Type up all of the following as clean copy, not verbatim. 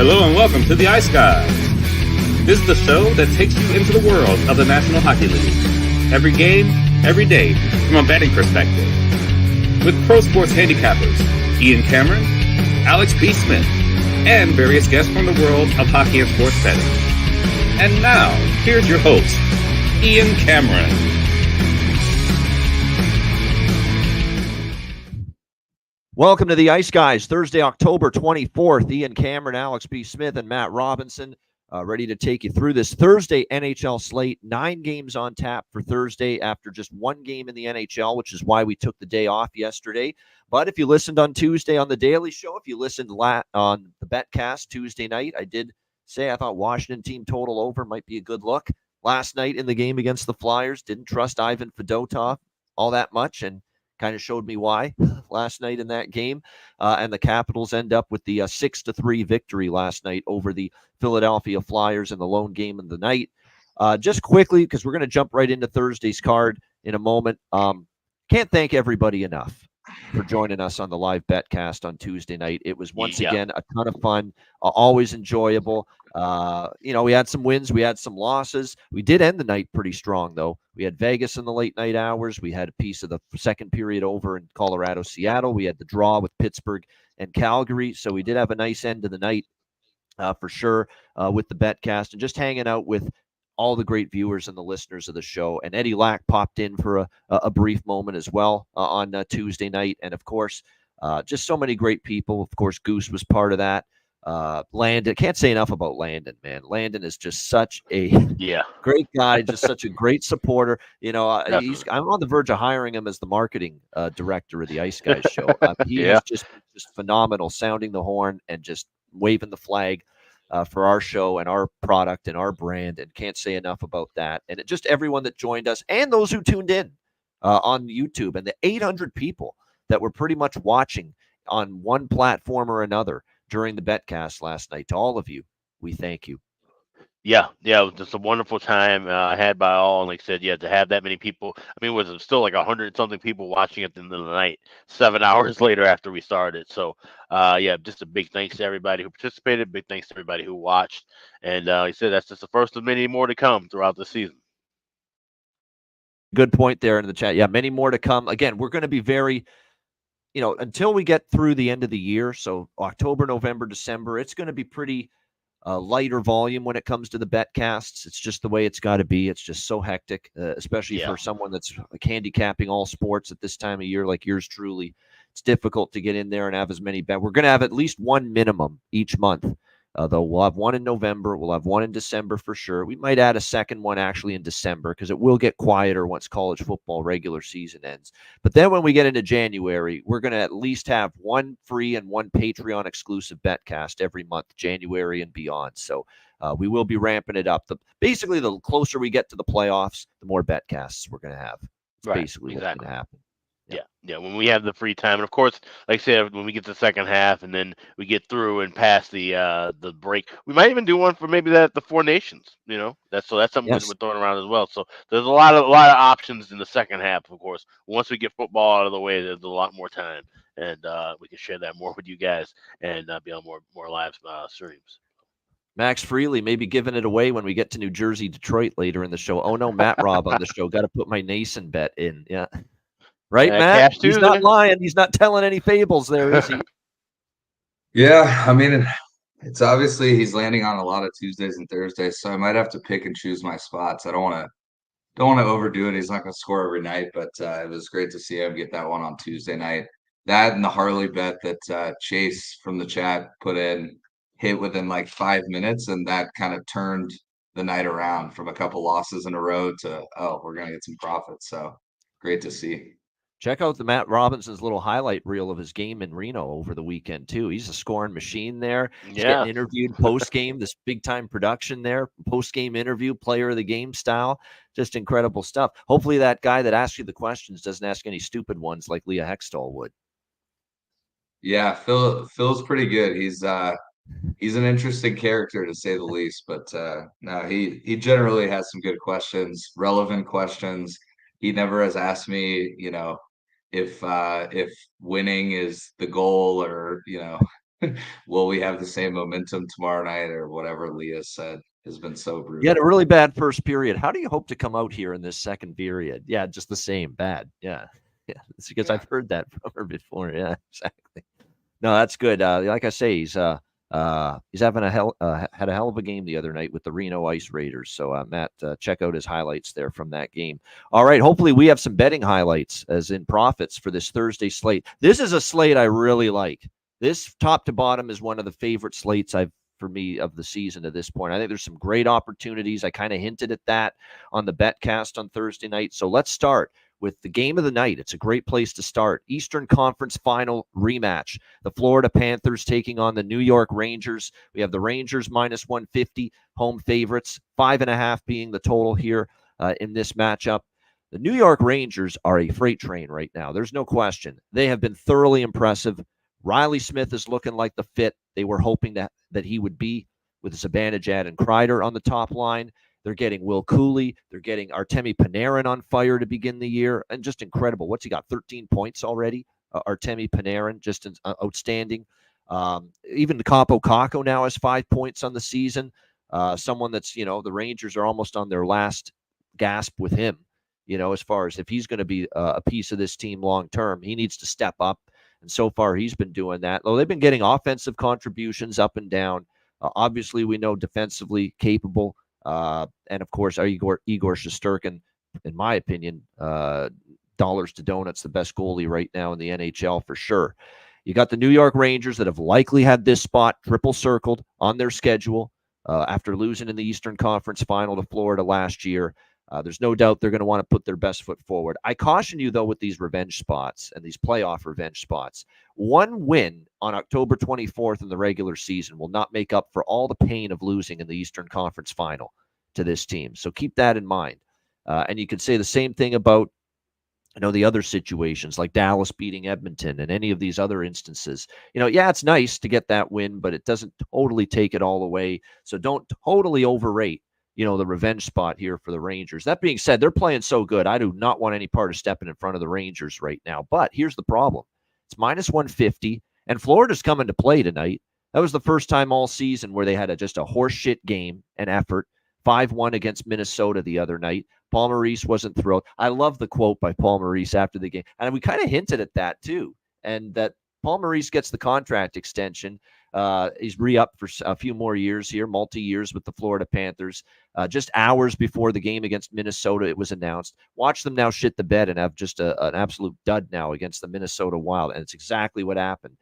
Hello and welcome to the Ice Guys. This is the show that takes you into the world of the National Hockey League. Every game, every day, from a betting perspective. With pro sports handicappers Ian Cameron, Alex B. Smith, and various guests from the world of hockey and sports betting. And now, here's your host, Ian Cameron. Welcome to the Ice Guys, Thursday, October 24th. Ian Cameron, Alex B. Smith, and Matt Robinson ready to take you through this Thursday NHL slate. 9 games on tap for Thursday after just 1 game in the NHL, which is why we took the day off yesterday. But if you listened on Tuesday on The Daily Show, if you listened on the BetCast Tuesday night, I did say I thought Washington team total over might be a good look. Last night in the game against the Flyers, didn't trust Ivan Fedotov all that much, and kind of showed me why last night in that game. And the Capitals end up with the 6-3 victory last night over the Philadelphia Flyers in the lone game of the night. Just quickly, because we're going to jump right into Thursday's card in a moment. Can't thank everybody enough for joining us on the live betcast on Tuesday night. It was once again a ton of fun, always enjoyable. We had some wins, we had some losses. We did end the night pretty strong, though. We had Vegas in the late night hours. We had a piece of the second period over in Colorado, Seattle. We had the draw with Pittsburgh and Calgary. So we did have a nice end of the night for sure with the betcast and just hanging out with all the great viewers and the listeners of the show. And Eddie Lack popped in for a brief moment as well on Tuesday night. And of course, just so many great people. Of course, Goose was part of that. Landon, can't say enough about Landon, man. Landon is just such a great guy, just such a great supporter. I'm on the verge of hiring him as the marketing director of the Ice Guys show. He is just phenomenal, sounding the horn and just waving the flag for our show and our product and our brand, and can't say enough about that. And just everyone that joined us and those who tuned in on YouTube, and the 800 people that were pretty much watching on one platform or another during the betcast last night. To all of you, we thank you. Yeah, it was just a wonderful time I had by all. And like I said, to have that many people. I mean, it was still like 100-something people watching at the end of the night, 7 hours later after we started. So, just a big thanks to everybody who participated. Big thanks to everybody who watched. And like I said, that's just the first of many more to come throughout the season. Good point there in the chat. Yeah, many more to come. Again, we're going to be very, until we get through the end of the year. So October, November, December, it's going to be pretty lighter volume when it comes to the betcasts. It's just the way it's got to be. It's just so hectic, especially for someone that's like handicapping all sports at this time of year, like yours truly. It's difficult to get in there and have as many bet. We're going to have at least one minimum each month. Though we'll have one in November, we'll have one in December for sure. We might add a second one actually in December because it will get quieter once college football regular season ends. But then when we get into January, we're going to at least have one free and one Patreon exclusive betcast every month, January and beyond. So we will be ramping it up. Basically, the closer we get to the playoffs, the more betcasts we're going to have. It's basically what's going to happen. Yeah, when we have the free time. And of course, like I said, when we get to the second half and then we get through and past the break, we might even do one for maybe the Four Nations, That's something we're throwing around as well. So there's a lot of options in the second half, of course. Once we get football out of the way, there's a lot more time, and we can share that more with you guys and be on more live streams. Max Freely maybe giving it away when we get to New Jersey, Detroit later in the show. Oh no, Matt Robb on the show. Got to put my Nason bet in. Yeah. Right, Matt? He's not lying. He's not telling any fables there, is he? Yeah, I mean, it's obviously he's landing on a lot of Tuesdays and Thursdays, so I might have to pick and choose my spots. I don't want to overdo it. He's not going to score every night, but it was great to see him get that one on Tuesday night. That and the Harley bet that Chase from the chat put in hit within like 5 minutes, and that kind of turned the night around from a couple losses in a row to, we're going to get some profits. So great to see. Check out the Matt Robinson's little highlight reel of his game in Reno over the weekend, too. He's a scoring machine there. He's getting interviewed post-game, this big-time production there, post-game interview, player of the game style. Just incredible stuff. Hopefully that guy that asks you the questions doesn't ask any stupid ones like Leah Hextall would. Yeah, Phil's pretty good. He's an interesting character, to say the least. But no, he generally has some good questions, relevant questions. He never has asked me, if winning is the goal, or will we have the same momentum tomorrow night or whatever Leah said has been so brutal. You had a really bad first period. How do you hope to come out here in this second period? Yeah, just the same. Bad. Yeah. Yeah. It's because I've heard that from her before. Yeah, exactly. No, that's good. Like I say, he's having had a hell of a game the other night with the Reno Ice Raiders. So Matt, check out his highlights there from that game. All right, hopefully we have some betting highlights as in profits for this Thursday slate. This is a slate I really like. This top to bottom is one of the favorite slates for me of the season to this point. I think there's some great opportunities. I kind of hinted at that on the BetCast on Thursday night. So let's start with the game of the night. It's a great place to start. Eastern Conference Final rematch. The Florida Panthers taking on the New York Rangers. We have the Rangers minus 150, home favorites, 5.5 being the total here in this matchup. The New York Rangers are a freight train right now. There's no question. They have been thoroughly impressive. Riley Smith is looking like the fit they were hoping that he would be with Zibanejad and Kreider on the top line. They're getting Will Cooley. They're getting Artemi Panarin on fire to begin the year. And just incredible. What's he got? 13 points already? Artemi Panarin, just outstanding. Even Capo Caco now has 5 points on the season. Someone that's, the Rangers are almost on their last gasp with him, as far as if he's going to be a piece of this team long term. He needs to step up. And so far, he's been doing that. Though they've been getting offensive contributions up and down. Obviously, we know defensively capable. And of course, Igor Shesterkin, in my opinion, dollars to donuts, the best goalie right now in the NHL for sure. You got the New York Rangers that have likely had this spot triple circled on their schedule after losing in the Eastern Conference Final to Florida last year. There's no doubt they're going to want to put their best foot forward. I caution you, though, with these revenge spots and these playoff revenge spots. One win on October 24th in the regular season will not make up for all the pain of losing in the Eastern Conference Final to this team. So keep that in mind. And you could say the same thing about, the other situations like Dallas beating Edmonton and any of these other instances. Yeah, it's nice to get that win, but it doesn't totally take it all away. So don't totally overrate the revenge spot here for the Rangers. That being said, they're playing so good. I do not want any part of stepping in front of the Rangers right now. But here's the problem. It's minus 150, and Florida's coming to play tonight. That was the first time all season where they had just a horseshit game and effort. 5-1 against Minnesota the other night. Paul Maurice wasn't thrilled. I love the quote by Paul Maurice after the game. And we kind of hinted at that too. And that Paul Maurice gets the contract extension. He's re-up for a few more years here, multi-years with the Florida Panthers. Just hours before the game against Minnesota, it was announced. Watch them now shit the bed and have just an absolute dud now against the Minnesota Wild. And it's exactly what happened.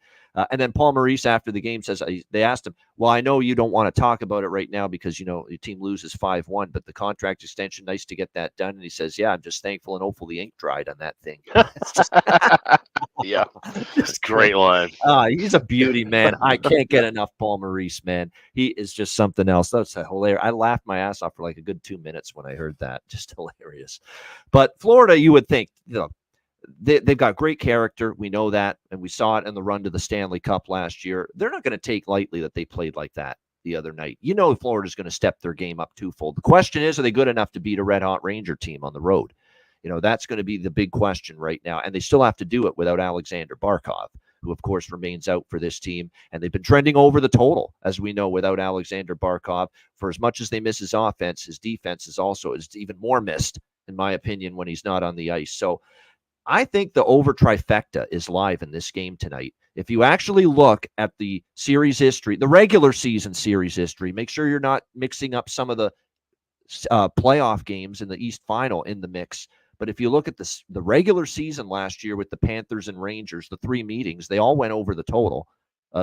And then Paul Maurice after the game says, they asked him, well, I know you don't want to talk about it right now because, your team loses 5-1, but the contract extension, nice to get that done. And he says, yeah, I'm just thankful and hopeful the ink dried on that thing. Yeah, great line. He's a beauty, man. I can't get enough Paul Maurice, man. He is just something else. That's hilarious. I laughed my ass off for like a good 2 minutes when I heard that. Just hilarious. But Florida, you would think, they've got great character. We know that, and we saw it in the run to the Stanley Cup last year. They're not going to take lightly that they played like that the other night. Florida's going to step their game up twofold. The question is, are they good enough to beat a red-hot Ranger team on the road? That's going to be the big question right now, and they still have to do it without Alexander Barkov, who, of course, remains out for this team, and they've been trending over the total, as we know, without Alexander Barkov. For as much as they miss his offense, his defense is even more missed, in my opinion, when he's not on the ice. So I think the over trifecta is live in this game tonight. If you actually look at the series history, the regular season series history, make sure you're not mixing up some of the playoff games in the East Final in the mix. But if you look at the regular season last year with the Panthers and Rangers, the three meetings, they all went over the total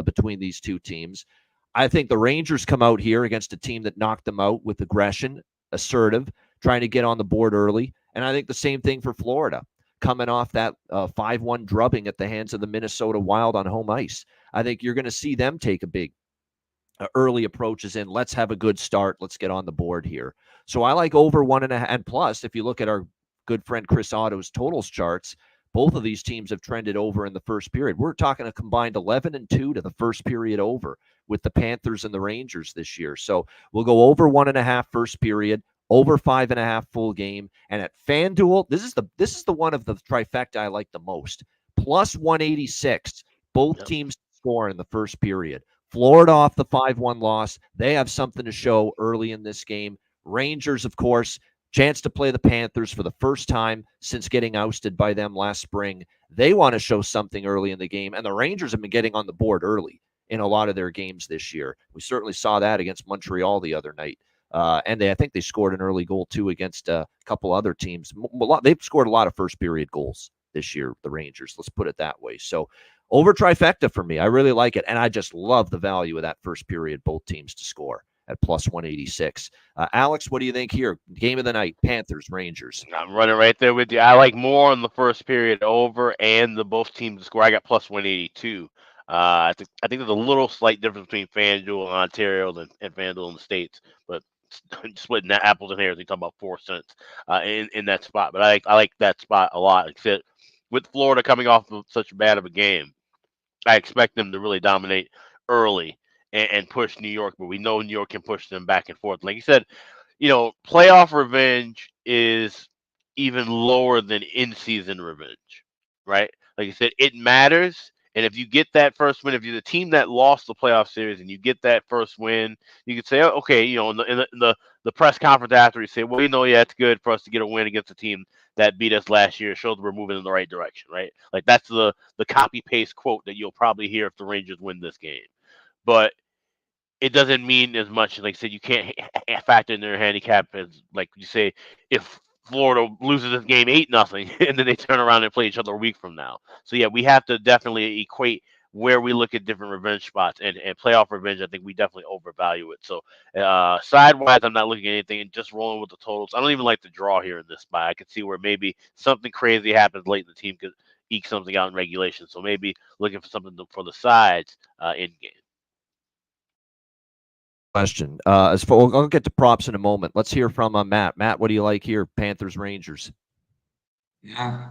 between these two teams. I think the Rangers come out here against a team that knocked them out with aggression, assertive, trying to get on the board early. And I think the same thing for Florida, coming off that 5-1 drubbing at the hands of the Minnesota Wild on home ice. I think you're going to see them take a big early approaches in. Let's have a good start. Let's get on the board here. So I like over 1.5. And plus, if you look at our good friend Chris Otto's totals charts, both of these teams have trended over in the first period. We're talking a combined 11-2 to the first period over with the Panthers and the Rangers this year. So we'll go over 1.5 first period, over 5.5 full game. And at FanDuel, this is the one of the trifecta I like the most. Plus 186. Both teams score in the first period. Florida off the 5-1 loss. They have something to show early in this game. Rangers, of course, chance to play the Panthers for the first time since getting ousted by them last spring. They want to show something early in the game, and the Rangers have been getting on the board early in a lot of their games this year. We certainly saw that against Montreal the other night. And I think they scored an early goal, too, against a couple other teams. They've scored a lot of first-period goals this year, the Rangers. Let's put it that way. So over trifecta for me. I really like it, and I just love the value of that first period, both teams to score at plus 186. Alex, what do you think here? Game of the night, Panthers, Rangers. I'm running right there with you. I like more on the first period over and the both teams to score. I got plus 182. I think there's a little slight difference between FanDuel and Ontario and FanDuel in the States, but splitting that apples and pears, you talk about 4 cents in that spot. But I like that spot a lot. Except with Florida coming off of such bad of a game, I expect them to really dominate early and push New York, but we know New York can push them back and forth. Like you said, playoff revenge is even lower than in-season revenge, right? Like you said, it matters. And if you get that first win, if you're the team that lost the playoff series and you get that first win, you could say, oh, okay, in the press conference after, you say, well, yeah, it's good for us to get a win against a team that beat us last year. It shows we're moving in the right direction, right? Like that's the copy-paste quote that you'll probably hear if the Rangers win this game. But it doesn't mean as much. Like I said, you can't factor in their handicap as, like you say, if Florida loses this game 8-0, and then they turn around and play each other a week from now. So yeah, we have to definitely equate where we look at different revenge spots and playoff revenge. I think we definitely overvalue it. So sidewise, I'm not looking at anything and just rolling with the totals. I don't even like the draw here in this spot. I could see where maybe something crazy happens late in the team could eke something out in regulation. So maybe looking for something for the sides in game. Question. I'll get to props in a moment. Let's hear from Matt. Matt, what do you like here? Panthers, Rangers. Yeah,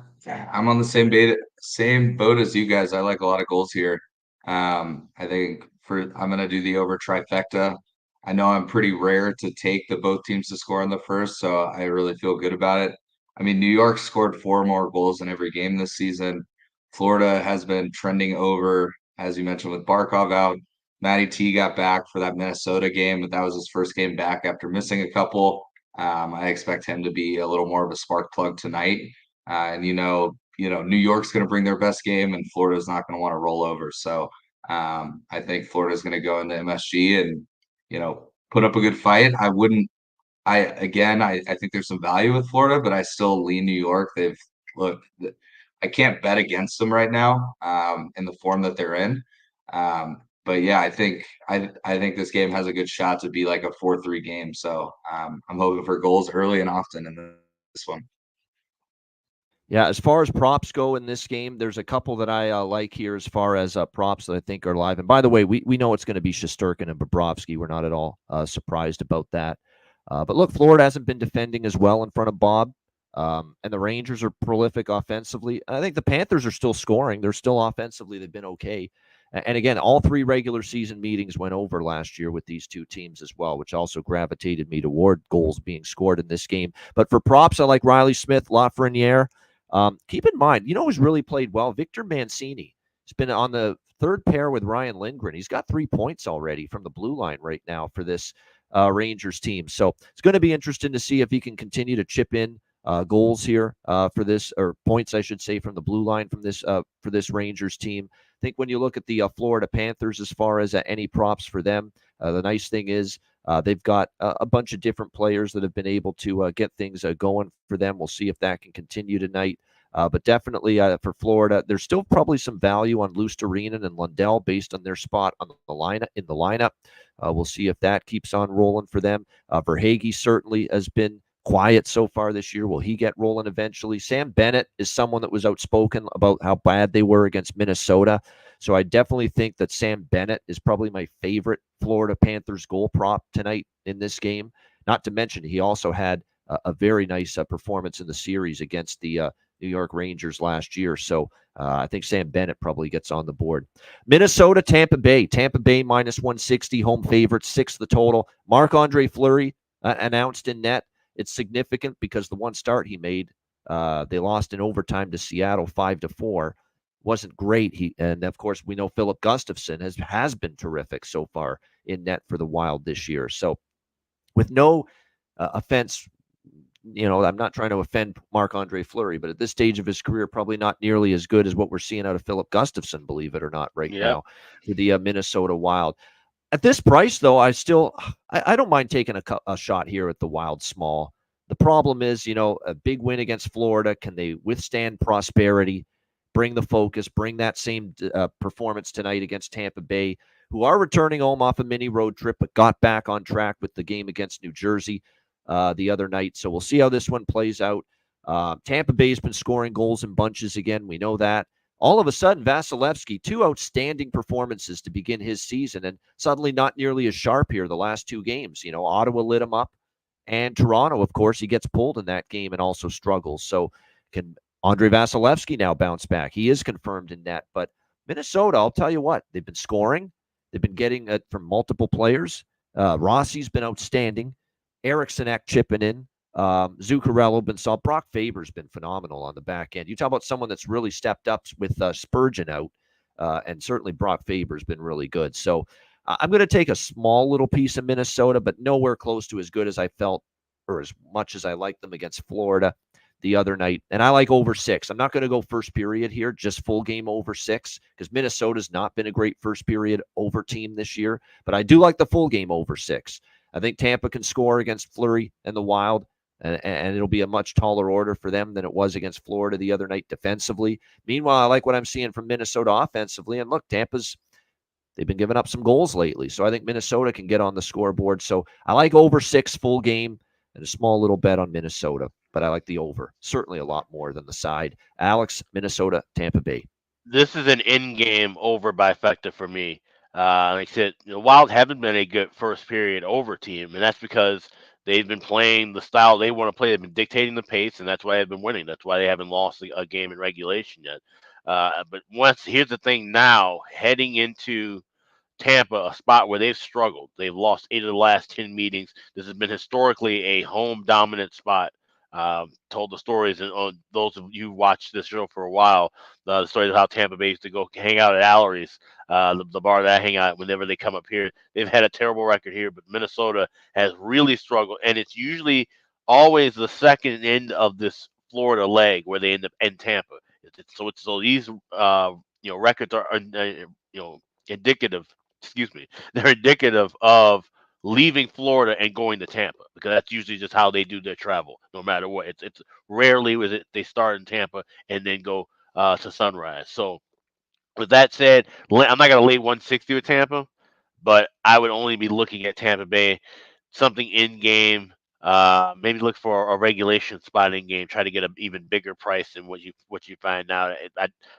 I'm on the same boat as you guys. I like a lot of goals here. I think I'm gonna do the over trifecta. I know I'm pretty rare to take the both teams to score in the first, so I really feel good about it. I mean, New York scored 4 more goals in every game this season. Florida has been trending over, as you mentioned, with Barkov out. Matty T got back for that Minnesota game, but that was his first game back after missing a couple. I expect him to be a little more of a spark plug tonight. And New York's going to bring their best game, and Florida's not going to want to roll over. So I think Florida's going to go into MSG and put up a good fight. I think there's some value with Florida, but I still lean New York. I can't bet against them right now in the form that they're in. But yeah, I think this game has a good shot to be like a 4-3 game. So I'm hoping for goals early and often in this one. Yeah, as far as props go in this game, there's a couple that I like here as far as props that I think are live. And by the way, we know it's going to be Shesterkin and Bobrovsky. We're not at all surprised about that. But look, Florida hasn't been defending as well in front of Bob. And the Rangers are prolific offensively. I think the Panthers are still scoring. They're still offensively. They've been okay. And again, all 3 regular season meetings went over last year with these 2 teams as well, which also gravitated me toward goals being scored in this game. But for props, I like Riley Smith, Lafreniere. Keep in mind, who's really played well? Victor Mancini. He's been on the 3rd pair with Ryan Lindgren. He's got 3 points already from the blue line right now for this Rangers team. So it's going to be interesting to see if he can continue to chip in goals here for this, or points, I should say, from the blue line from this for this Rangers team. I think when you look at the Florida Panthers, as far as any props for them, the nice thing is they've got a bunch of different players that have been able to get things going for them. We'll see if that can continue tonight. But definitely for Florida, there's still probably some value on Luostarinen and Lundell based on their spot on the lineup. We'll see if that keeps on rolling for them. Verhaeghe certainly has been quiet so far this year. Will he get rolling eventually? Sam Bennett is someone that was outspoken about how bad they were against Minnesota. So I definitely think that Sam Bennett is probably my favorite Florida Panthers goal prop tonight in this game. Not to mention, he also had a very nice performance in the series against the New York Rangers last year. So I think Sam Bennett probably gets on the board. Minnesota, Tampa Bay. Tampa Bay minus 160, home favorite, 6 the total. Marc-Andre Fleury announced in net. It's significant because the one start he made, they lost in overtime to Seattle 5-4. wasn't great. And of course, we know Philip Gustafson has been terrific so far in net for the Wild this year. So with no offense, I'm not trying to offend Marc-Andre Fleury, but at this stage of his career, probably not nearly as good as what we're seeing out of Philip Gustafson, believe it or not, right now for the Minnesota Wild. At this price, though, I don't mind taking a shot here at the Wild small. The problem is, a big win against Florida. Can they withstand prosperity, bring the focus, bring that same performance tonight against Tampa Bay, who are returning home off a mini road trip, but got back on track with the game against New Jersey the other night. So we'll see how this one plays out. Tampa Bay's been scoring goals in bunches again. We know that. All of a sudden, Vasilevsky, 2 outstanding performances to begin his season, and suddenly not nearly as sharp here the last 2 games. Ottawa lit him up, and Toronto, of course, he gets pulled in that game and also struggles. So can Andre Vasilevsky now bounce back? He is confirmed in net, but Minnesota, I'll tell you what, they've been scoring. They've been getting it from multiple players. Rossi's been outstanding. Eriksson chipping in. Zuccarello been solid. Brock Faber's been phenomenal on the back end. You talk about someone that's really stepped up with Spurgeon out, and certainly Brock Faber's been really good. So I'm going to take a small little piece of Minnesota, but nowhere close to as good as I felt or as much as I liked them against Florida the other night. And I like over 6. I'm not going to go first period here, just full game over 6, because Minnesota's not been a great first period over team this year. But I do like the full game over 6. I think Tampa can score against Fleury and the Wild, and it'll be a much taller order for them than it was against Florida the other night defensively. Meanwhile, I like what I'm seeing from Minnesota offensively. And look, they've been giving up some goals lately. So I think Minnesota can get on the scoreboard. So I like over 6 full game and a small little bet on Minnesota. But I like the over. Certainly a lot more than the side. Alex, Minnesota, Tampa Bay. This is an in-game over by factor for me. Like I said, the Wild haven't been a good first period over team, and that's because they've been playing the style they want to play. They've been dictating the pace, and that's why they've been winning. That's why they haven't lost a game in regulation yet. But here's the thing now, heading into Tampa, a spot where they've struggled. They've lost 8 of the last 10 meetings. This has been historically a home dominant spot. Told the stories, and on those of you who watched this show for a while, the stories of how Tampa Bay used to go hang out at Allery's, the bar that I hang out whenever they come up here. They've had a terrible record here, but Minnesota has really struggled, and it's usually always the second end of this Florida leg where they end up in Tampa. So these records are indicative. Excuse me, they're indicative of leaving Florida and going to Tampa, because that's usually just how they do their travel, no matter what. It's rarely they start in Tampa and then go to Sunrise. So with that said, I'm not going to lay 160 with Tampa, but I would only be looking at Tampa Bay, something in game. Maybe look for a regulation spot in game. Try to get an even bigger price than what you find now.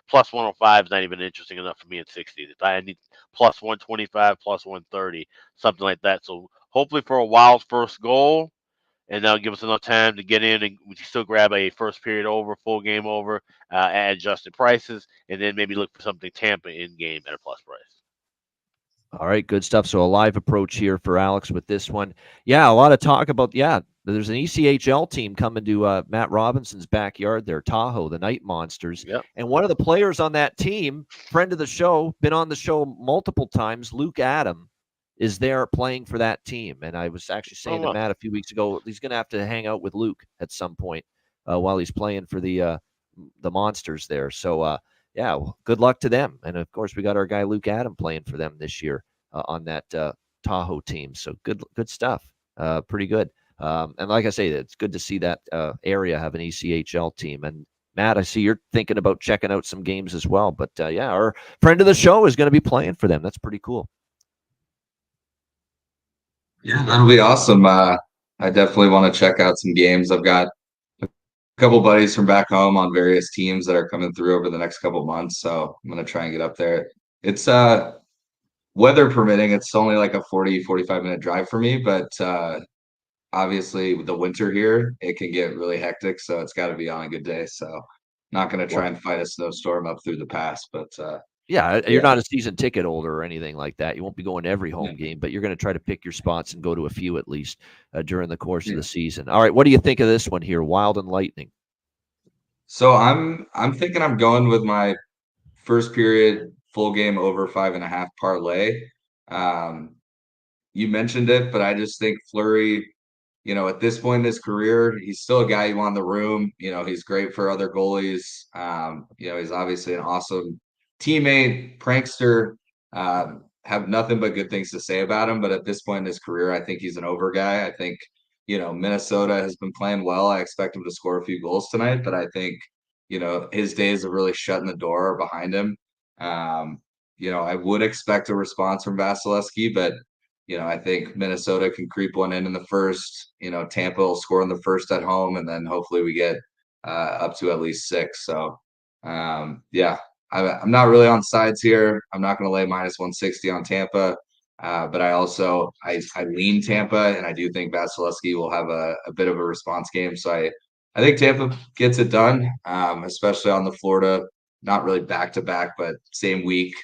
Plus 105 is not even interesting enough for me at 60. If I need plus 125, plus 130, something like that. So hopefully for a Wild first goal, and that'll give us enough time to get in and we can still grab a first period over, full game over, at adjusted prices, and then maybe look for something Tampa in game at a plus price. All right, good stuff. So a live approach here for Alex with this one. Yeah, a lot of talk about, there's an ECHL team coming to Matt Robinson's backyard there, Tahoe, the Night Monsters. Yep. And one of the players on that team, friend of the show, been on the show multiple times, Luke Adam, is there playing for that team. And I was actually saying to Matt a few weeks ago, he's going to have to hang out with Luke at some point while he's playing for the Monsters there. So, good luck to them. And, of course, we got our guy Luke Adam playing for them this year on that Tahoe team. So good stuff. Pretty good. And like I say, it's good to see that area have an ECHL team. And, Matt, I see you're thinking about checking out some games as well. But, our friend of the show is going to be playing for them. That's pretty cool. Yeah, that'll be awesome. I definitely want to check out some games. I've got a couple buddies from back home on various teams that are coming through over the next couple months, so I'm going to try and get up there. It's weather permitting. It's only like a 45 minute drive for me, but obviously with the winter here, it can get really hectic, so it's got to be on a good day. So not going to try and fight a snowstorm up through the pass, but you're not a season ticket holder or anything like that. You won't be going to every home game, but you're going to try to pick your spots and go to a few at least during the course of the season. All right, what do you think of this one here, Wild and Lightning? So I'm thinking I'm going with my first period, full game over 5.5 parlay. You mentioned it, but I just think Fleury, at this point in his career, he's still a guy you want in the room. He's great for other goalies. He's obviously an awesome teammate, prankster. Have nothing but good things to say about him. But at this point in his career, I think he's an over guy. I think, Minnesota has been playing well. I expect him to score a few goals tonight, but I think, his days of really shutting the door are behind him. I would expect a response from Vasilevsky, but I think Minnesota can creep one in the first. Tampa will score in the first at home, and then hopefully we get up to at least 6. So, yeah, I'm not really on sides here. I'm not going to lay minus 160 on Tampa, but I lean Tampa, and I do think Vasilevsky will have a bit of a response game. So I think Tampa gets it done, especially on the Florida, not really back to back, but same week,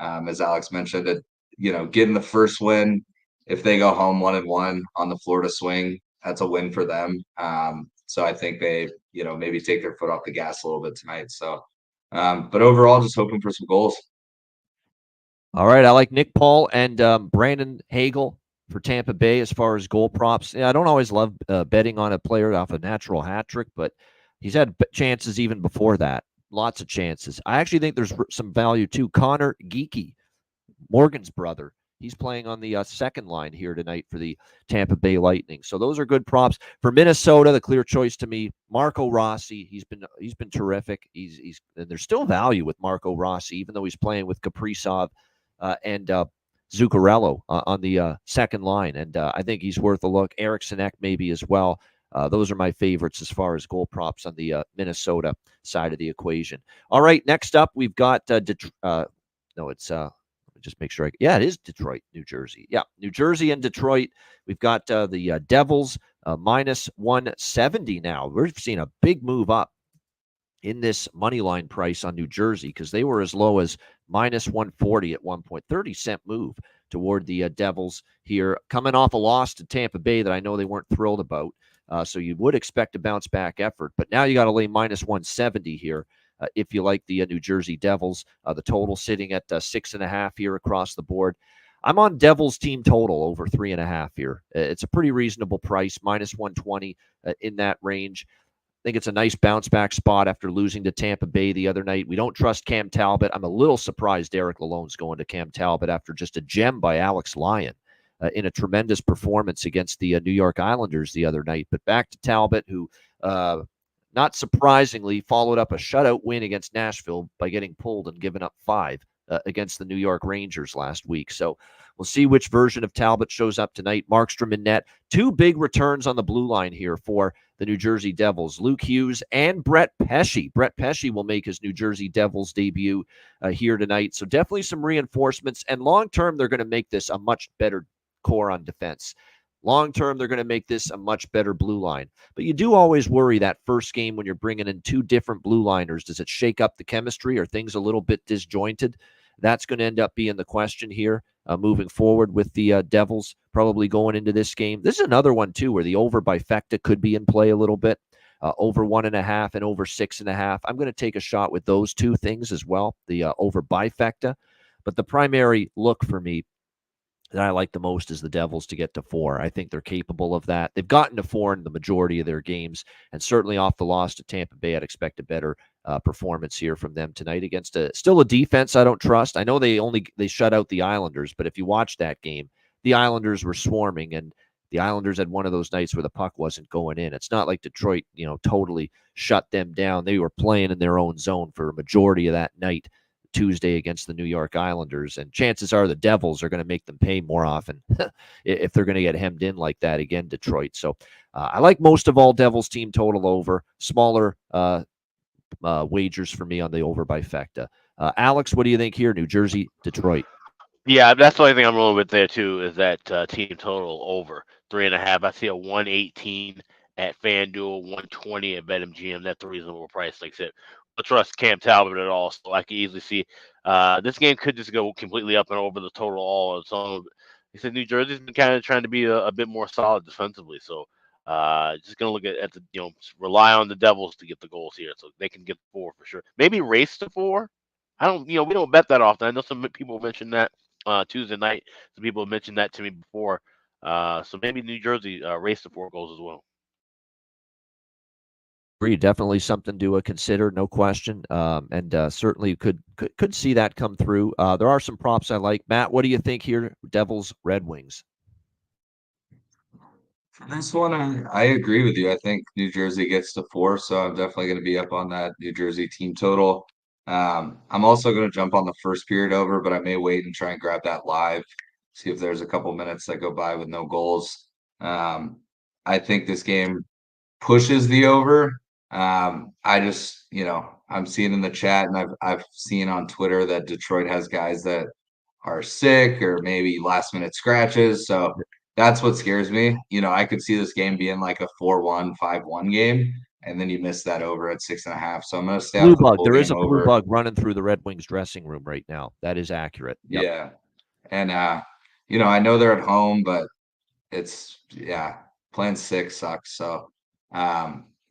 as Alex mentioned. Getting the first win. If they go home 1-1 on the Florida swing, that's a win for them. So I think they, maybe take their foot off the gas a little bit tonight. So, but overall, just hoping for some goals. All right, I like Nick Paul and Brandon Hagel for Tampa Bay as far as goal props. Yeah, I don't always love betting on a player off a natural hat trick, but he's had chances even before that. Lots of chances. I actually think there's some value too. Connor Geeky, Morgan's brother. He's playing on the second line here tonight for the Tampa Bay Lightning. So those are good props for Minnesota. The clear choice to me, Marco Rossi. He's been terrific. He's and there's still value with Marco Rossi, even though he's playing with Kaprizov and Zuccarello on the second line. And I think he's worth a look. Eric Sinek maybe as well. Those are my favorites as far as goal props on the Minnesota side of the equation. All right, next up we've got just make sure. It is Detroit, New Jersey. Yeah, New Jersey and Detroit. We've got the Devils minus 170 now. We're seeing a big move up in this money line price on New Jersey because they were as low as minus 140 at one point. 30-cent move toward the Devils here, coming off a loss to Tampa Bay that I know they weren't thrilled about. So you would expect a bounce back effort, but now you got to lay minus 170 here. If you like the New Jersey Devils, the total sitting at 6.5 here across the board. I'm on Devils team total over 3.5 here. It's a pretty reasonable price, minus 120 in that range. I think it's a nice bounce back spot after losing to Tampa Bay the other night. We don't trust Cam Talbot. I'm a little surprised Derek Lalonde's going to Cam Talbot after just a gem by Alex Lyon in a tremendous performance against the New York Islanders the other night. But back to Talbot, who not surprisingly, followed up a shutout win against Nashville by getting pulled and giving up 5 against the New York Rangers last week. So we'll see which version of Talbot shows up tonight. Markstrom in net. 2 big returns on the blue line here for the New Jersey Devils. Luke Hughes and Brett Pesce. Brett Pesce will make his New Jersey Devils debut here tonight. So definitely some reinforcements. And long-term, they're going to make this a much better core on defense. Long-term, they're going to make this a much better blue line. But you do always worry that first game when you're bringing in 2 different blue liners. Does it shake up the chemistry? Are things a little bit disjointed? That's going to end up being the question here moving forward with the Devils probably going into this game. This is another one, too, where the over by Fecta could be in play a little bit. Over 1.5 and over 6.5. I'm going to take a shot with those 2 things as well, the over by Fecta. But the primary look for me that I like the most is the Devils to get to 4. I think they're capable of that. They've gotten to 4 in the majority of their games, and certainly off the loss to Tampa Bay, I'd expect a better performance here from them tonight against still a defense I don't trust. I know they shut out the Islanders, but if you watch that game, the Islanders were swarming, and the Islanders had one of those nights where the puck wasn't going in. It's not like Detroit, totally shut them down. They were playing in their own zone for a majority of that night. Tuesday against the New York Islanders, and chances are the Devils are going to make them pay more often if they're going to get hemmed in like that again, Detroit. So I like most of all Devils team total over. Smaller wagers for me on the over by Fecta. Alex, what do you think here? New Jersey, Detroit. Yeah, that's the only thing I'm rolling with there too is that team total over 3.5. I see a 118 at FanDuel, 120 at BetMGM. That's a reasonable price. Like I said, I trust Cam Talbot at all, so I can easily see this game could just go completely up and over the total all on its own. He said New Jersey's been kind of trying to be a bit more solid defensively, so just gonna look at the rely on the Devils to get the goals here, so they can get 4 for sure. Maybe race to 4. I don't, we don't bet that often. I know some people mentioned that Tuesday night. Some people have mentioned that to me before. So maybe New Jersey race to 4 goals as well. Definitely something to consider, no question, and certainly could see that come through. There are some props I like. Matt, what do you think here? Devils, Red Wings. For this one, I agree with you. I think New Jersey gets to 4, so I'm definitely going to be up on that New Jersey team total. I'm also going to jump on the first period over, but I may wait and try and grab that live, see if there's a couple minutes that go by with no goals. I think this game pushes the over. I just, I'm seeing in the chat, and I've seen on Twitter that Detroit has guys that are sick or maybe last minute scratches. So that's what scares me. I could see this game being like a 4-1, 5-1 game, and then you miss that over at 6.5. So I'm going to stay Blue off the bug. full There is game a blue over. bug running through the Red Wings dressing room right now. That is accurate. Yep. Yeah. And, I know they're at home, but playing 6 sucks. So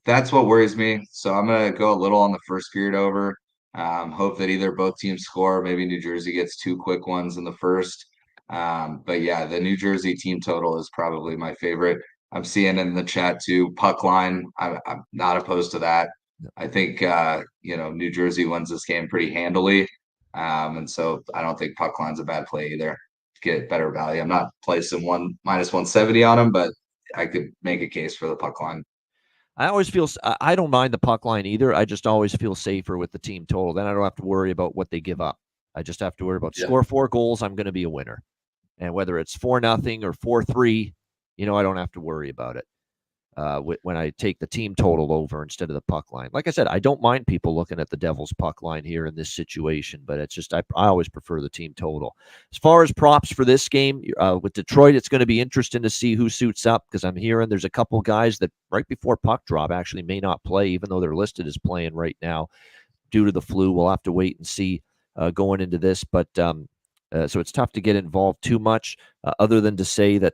that's what worries me. So I'm going to go a little on the first period over. Hope that either both teams score. Maybe New Jersey gets 2 quick ones in the first. But yeah, the New Jersey team total is probably my favorite. I'm seeing in the chat too, puck line. I'm not opposed to that. I think New Jersey wins this game pretty handily. And so I don't think puck line's a bad play either. Get better value. I'm not placing -170 on them, but I could make a case for the puck line. I always feel I don't mind the puck line either. I just always feel safer with the team total. Then I don't have to worry about what they give up. I just have to worry about score 4 goals. I'm going to be a winner, and whether it's 4-0 or 4-3, I don't have to worry about it. When I take the team total over instead of the puck line. Like I said, I don't mind people looking at the Devils puck line here in this situation, but it's just I always prefer the team total. As far as props for this game, with Detroit, it's going to be interesting to see who suits up because I'm hearing there's a couple guys that right before puck drop actually may not play, even though they're listed as playing right now due to the flu. We'll have to wait and see going into this, but so it's tough to get involved too much other than to say that,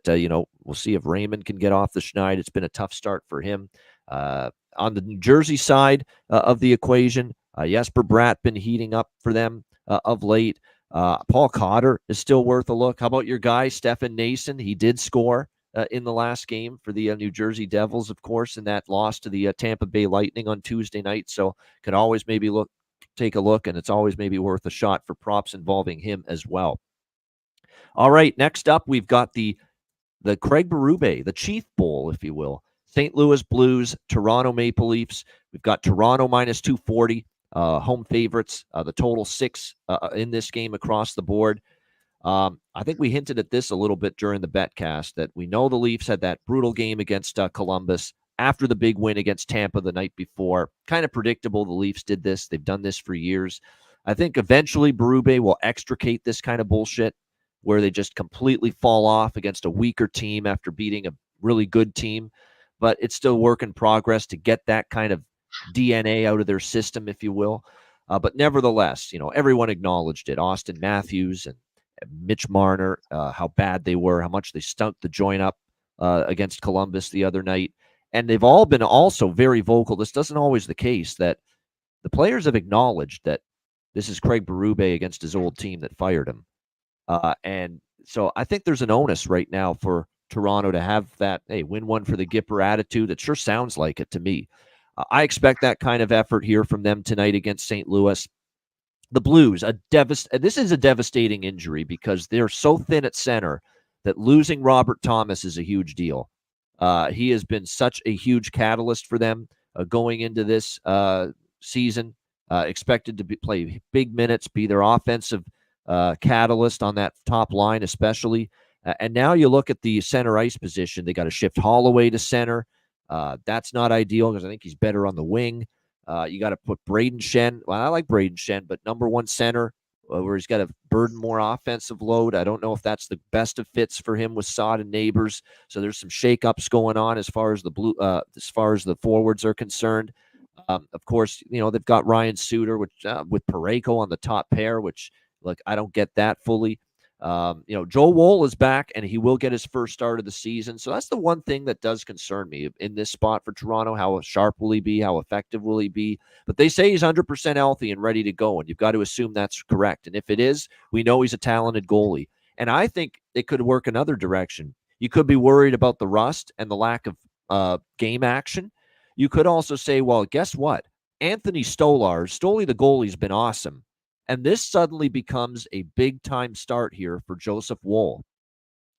we'll see if Raymond can get off the schneid. It's been a tough start for him. On the New Jersey side of the equation, Jesper Bratt been heating up for them of late. Paul Cotter is still worth a look. How about your guy, Stefan Nason? He did score in the last game for the New Jersey Devils, of course, in that loss to the Tampa Bay Lightning on Tuesday night. So could always maybe take a look, and it's always maybe worth a shot for props involving him as well. All right, next up, we've got the Craig Berube, the Chief Bowl, if you will. St. Louis Blues, Toronto Maple Leafs. We've got Toronto -240, home favorites, the total 6 in this game across the board. I think we hinted at this a little bit during the betcast that we know the Leafs had that brutal game against Columbus after the big win against Tampa the night before. Kind of predictable the Leafs did this. They've done this for years. I think eventually Berube will extricate this kind of bullshit where they just completely fall off against a weaker team after beating a really good team. But it's still work in progress to get that kind of DNA out of their system, if you will. But nevertheless, everyone acknowledged it. Austin Matthews and Mitch Marner, how bad they were, how much they stunk the joint up against Columbus the other night. And they've all been also very vocal. This doesn't always the case that the players have acknowledged that this is Craig Berube against his old team that fired him. And so I think there's an onus right now for Toronto to have that, hey, win one for the Gipper attitude. It sure sounds like it to me. I expect that kind of effort here from them tonight against St. Louis. The Blues, this is a devastating injury because they're so thin at center that losing Robert Thomas is a huge deal. He has been such a huge catalyst for them going into this season, expected to play big minutes, be their offensive catalyst on that top line especially. And now you look at the center ice position. They got to shift Holloway to center. That's not ideal because I think he's better on the wing. You got to put Braden Shen. Well, I like Braden Shen, but number one center where he's got to burden more offensive load. I don't know if that's the best of fits for him with Saad and Neighbors. So there's some shakeups going on as far as the forwards are concerned. Of course, they've got Ryan Suter with Parayko on the top pair, which look, I don't get that fully. Joe Wohl is back, and he will get his first start of the season. So that's the one thing that does concern me in this spot for Toronto. How sharp will he be? How effective will he be? But they say he's 100% healthy and ready to go, and you've got to assume that's correct. And if it is, we know he's a talented goalie. And I think it could work another direction. You could be worried about the rust and the lack of game action. You could also say, well, guess what? Anthony Stoli the goalie's been awesome. And this suddenly becomes a big-time start here for Joseph Wohl,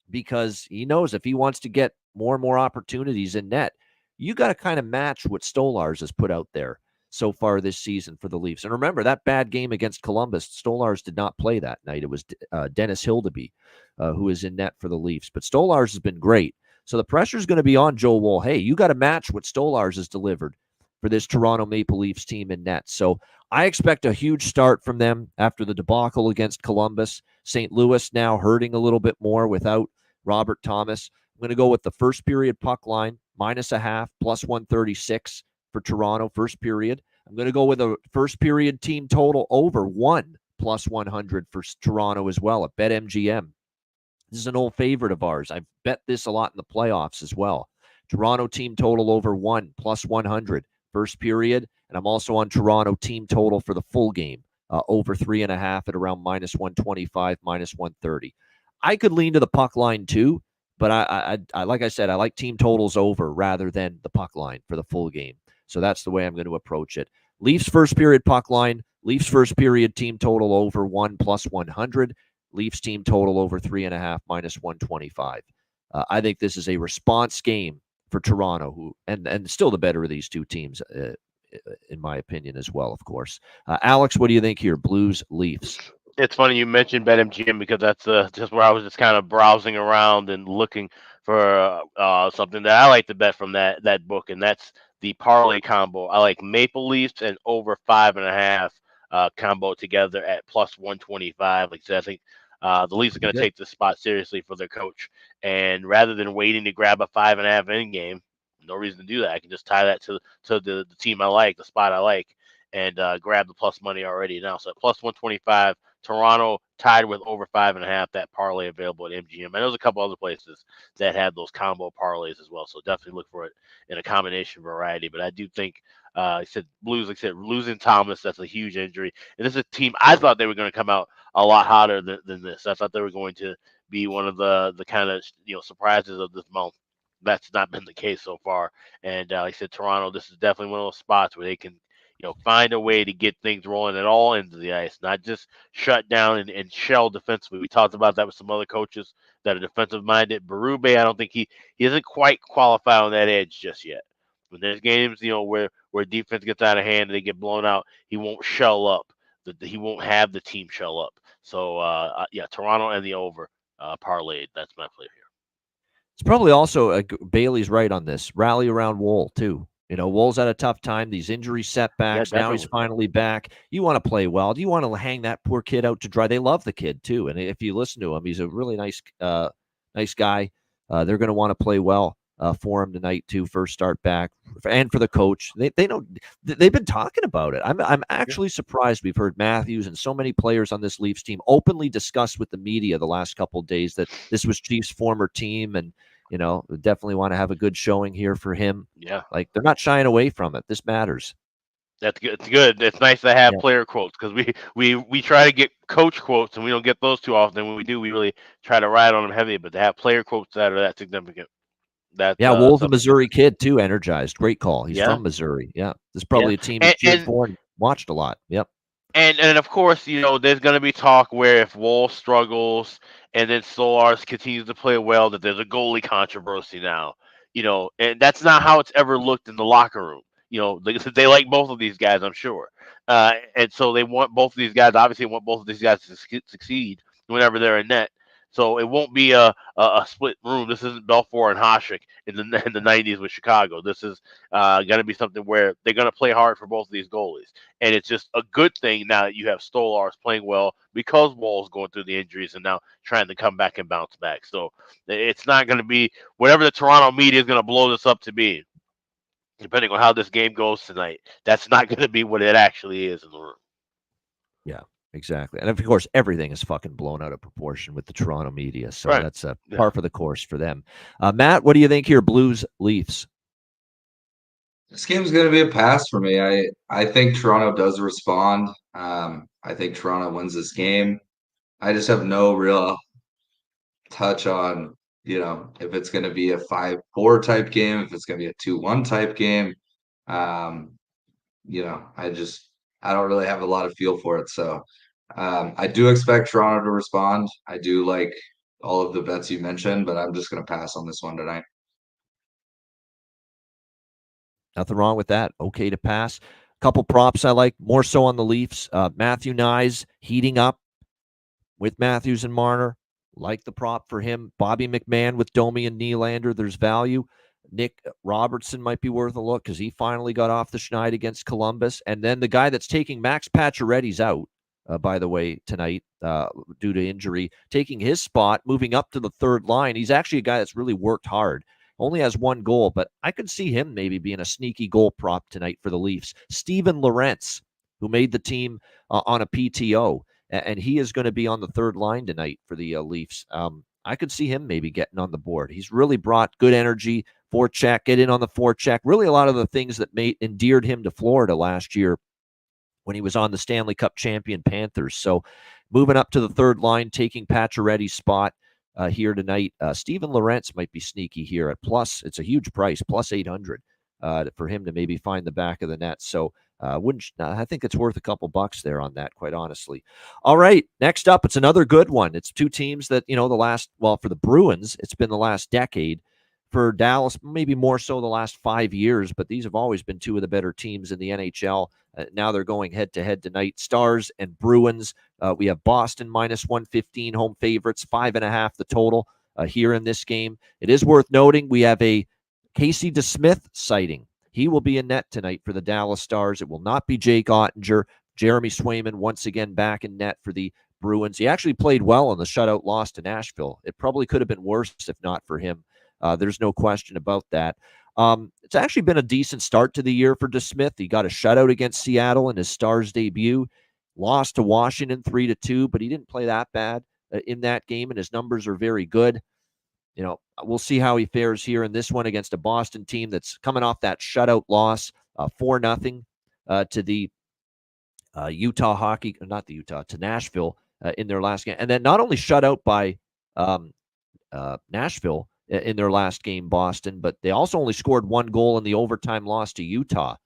because he knows if he wants to get more and more opportunities in net, you got to kind of match what Stolars has put out there so far this season for the Leafs. And remember, that bad game against Columbus, Stolars did not play that night. It was Dennis Hildeby who is in net for the Leafs. But Stolars has been great. So the pressure is going to be on Joe Wohl. Hey, you got to match what Stolars has delivered for this Toronto Maple Leafs team in net. So I expect a huge start from them after the debacle against Columbus. St. Louis now hurting a little bit more without Robert Thomas. I'm going to go with the first period puck line, -0.5, +136 for Toronto, first period. I'm going to go with a first period team total over 1 +100 for Toronto as well at BetMGM. This is an old favorite of ours. I've bet this a lot in the playoffs as well. Toronto team total over 1 +100 first period. And I'm also on Toronto team total for the full game, over 3.5 at around -125, -130. I could lean to the puck line too, but I like I said, I like team totals over rather than the puck line for the full game. So that's the way I'm going to approach it. Leafs first period puck line, Leafs first period team total over 1 +100, Leafs team total over 3.5, -125. I think this is a response game for Toronto, who and still the better of these two teams, in my opinion, as well, of course. Alex, what do you think here? Blues, Leafs. It's funny you mentioned BetMGM because that's just where I was just kind of browsing around and looking for something that I like to bet from that book, and that's the parlay combo. I like Maple Leafs and over 5.5 combo together at +125. Like I said, I think the Leafs are going to take this spot seriously for their coach, and rather than waiting to grab a 5.5 in game, no reason to do that. I can just tie that to the team I like, the spot I like, and grab the plus money already now. So at +125. Toronto tied with over 5.5. That parlay available at MGM. And there's a couple other places that had those combo parlays as well. So definitely look for it in a combination variety. But I do think, I said Blues, like I said, losing Thomas, that's a huge injury. And this is a team I thought they were going to come out a lot hotter than this. I thought they were going to be one of the kind of surprises of this month. That's not been the case so far. And like I said, Toronto, this is definitely one of those spots where they can find a way to get things rolling at all ends of the ice, not just shut down and shell defensively. We talked about that with some other coaches that are defensive minded. Berube, I don't think he doesn't quite qualify on that edge just yet. When there's games, where defense gets out of hand and they get blown out, he won't shell up. He won't have the team shell up. So Toronto and the over parlayed. That's my play here. It's probably also Bailey's right on this. Rally around Wohl too. Wohl's had a tough time. These injury setbacks. Now he's finally back. You want to play well. Do you want to hang that poor kid out to dry? They love the kid too, and if you listen to him, he's a really nice guy. They're going to want to play well for him tonight too. First start back, and for the coach, they know they've been talking about it. I'm actually surprised. We've heard Matthews and so many players on this Leafs team openly discuss with the media the last couple of days that this was Chiefs' former team, and definitely want to have a good showing here for him. Yeah. Like, they're not shying away from it. This matters. That's good. It's good. It's nice to have player quotes because we try to get coach quotes and we don't get those too often. When we do, we really try to ride on them heavy. But to have player quotes that are that significant, Wohl's a Missouri kid too. Energized, great call. He's from Missouri. Yeah, this is probably a team he cheered for and watched a lot. Yep. And of course, there's going to be talk where if Wohl struggles and then Solars continues to play well, that there's a goalie controversy now. And that's not how it's ever looked in the locker room. They like both of these guys, I'm sure. And so they want both of these guys, obviously want both of these guys to succeed whenever they're in net. So it won't be a split room. This isn't Belfour and Hasek in the 90s with Chicago. This is going to be something where they're going to play hard for both of these goalies. And it's just a good thing now that you have Stolars playing well because Wohl's going through the injuries and now trying to come back and bounce back. So it's not going to be whatever the Toronto media is going to blow this up to be. Depending on how this game goes tonight, that's not going to be what it actually is in the room. Yeah. Exactly. And of course, everything is fucking blown out of proportion with the Toronto media. So Right. that's a par for the course for them. Matt, what do you think here? Blues, Leafs. This game's going to be a pass for me. I think Toronto does respond. I think Toronto wins this game. I just have no real touch on, if it's going to be a 5-4 type game, if it's going to be a 2-1 type game. Um, I don't really have a lot of feel for it. So I do expect Toronto to respond. I do like all of the bets you mentioned, but I'm just going to pass on this one tonight. Nothing wrong with that. Okay to pass. Couple props I like, more so on the Leafs. Matthew Nyes heating up with Matthews and Marner. Like the prop for him. Bobby McMahon with Domi and Nylander. There's value. Nick Robertson might be worth a look because he finally got off the schneid against Columbus. And then the guy that's taking Max Pacioretty's out, by the way, tonight due to injury, taking his spot, moving up to the third line. He's actually a guy that's really worked hard. Only has one goal, but I could see him maybe being a sneaky goal prop tonight for the Leafs. Steven Lorentz, who made the team on a PTO, and he is going to be on the third line tonight for the Leafs. I could see him maybe getting on the board. He's really brought good energy, forecheck, get in on the forecheck. Really a lot of the things that endeared him to Florida last year when he was on the Stanley Cup champion Panthers. So moving up to the third line, taking Pacioretty's spot here tonight. Steven Lorentz might be sneaky here at plus. It's a huge price, plus 800 for him to maybe find the back of the net. So I think it's worth a couple bucks there on that, quite honestly. All right, next up, it's another good one. It's two teams that, for the Bruins, it's been the last decade. For Dallas, maybe more so the last 5 years, but these have always been two of the better teams in the NHL. Now they're going head-to-head tonight. Stars and Bruins. We have Boston minus 115 home favorites, 5.5 the total here in this game. It is worth noting we have a Casey DeSmith sighting. He will be in net tonight for the Dallas Stars. It will not be Jake Ottinger. Jeremy Swayman once again back in net for the Bruins. He actually played well in the shutout loss to Nashville. It probably could have been worse if not for him. There's no question about that. It's actually been a decent start to the year for DeSmith. He got a shutout against Seattle in his Stars debut, lost to Washington 3-2, but he didn't play that bad in that game, and his numbers are very good. We'll see how he fares here in this one against a Boston team that's coming off that shutout loss, 4-0 to the to Nashville in their last game. And then not only shut out by Nashville in their last game, Boston, but they also only scored one goal in the overtime loss to Utah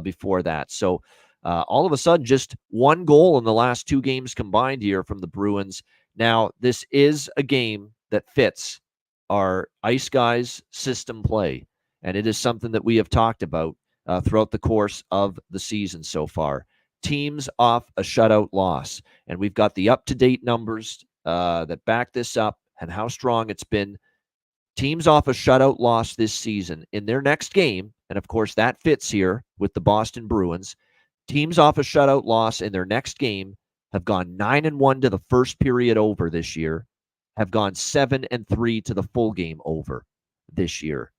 before that. So all of a sudden, just one goal in the last two games combined here from the Bruins. Now, this is a game that fits our Ice Guys system play, and it is something that we have talked about throughout the course of the season so far. Teams off a shutout loss, and we've got the up-to-date numbers that back this up and how strong it's been. Teams off a shutout loss this season in their next game, and of course that fits here with the Boston Bruins. Teams off a shutout loss in their next game have gone 9-1 to the first period over this year, have gone 7-3 to the full game over this year.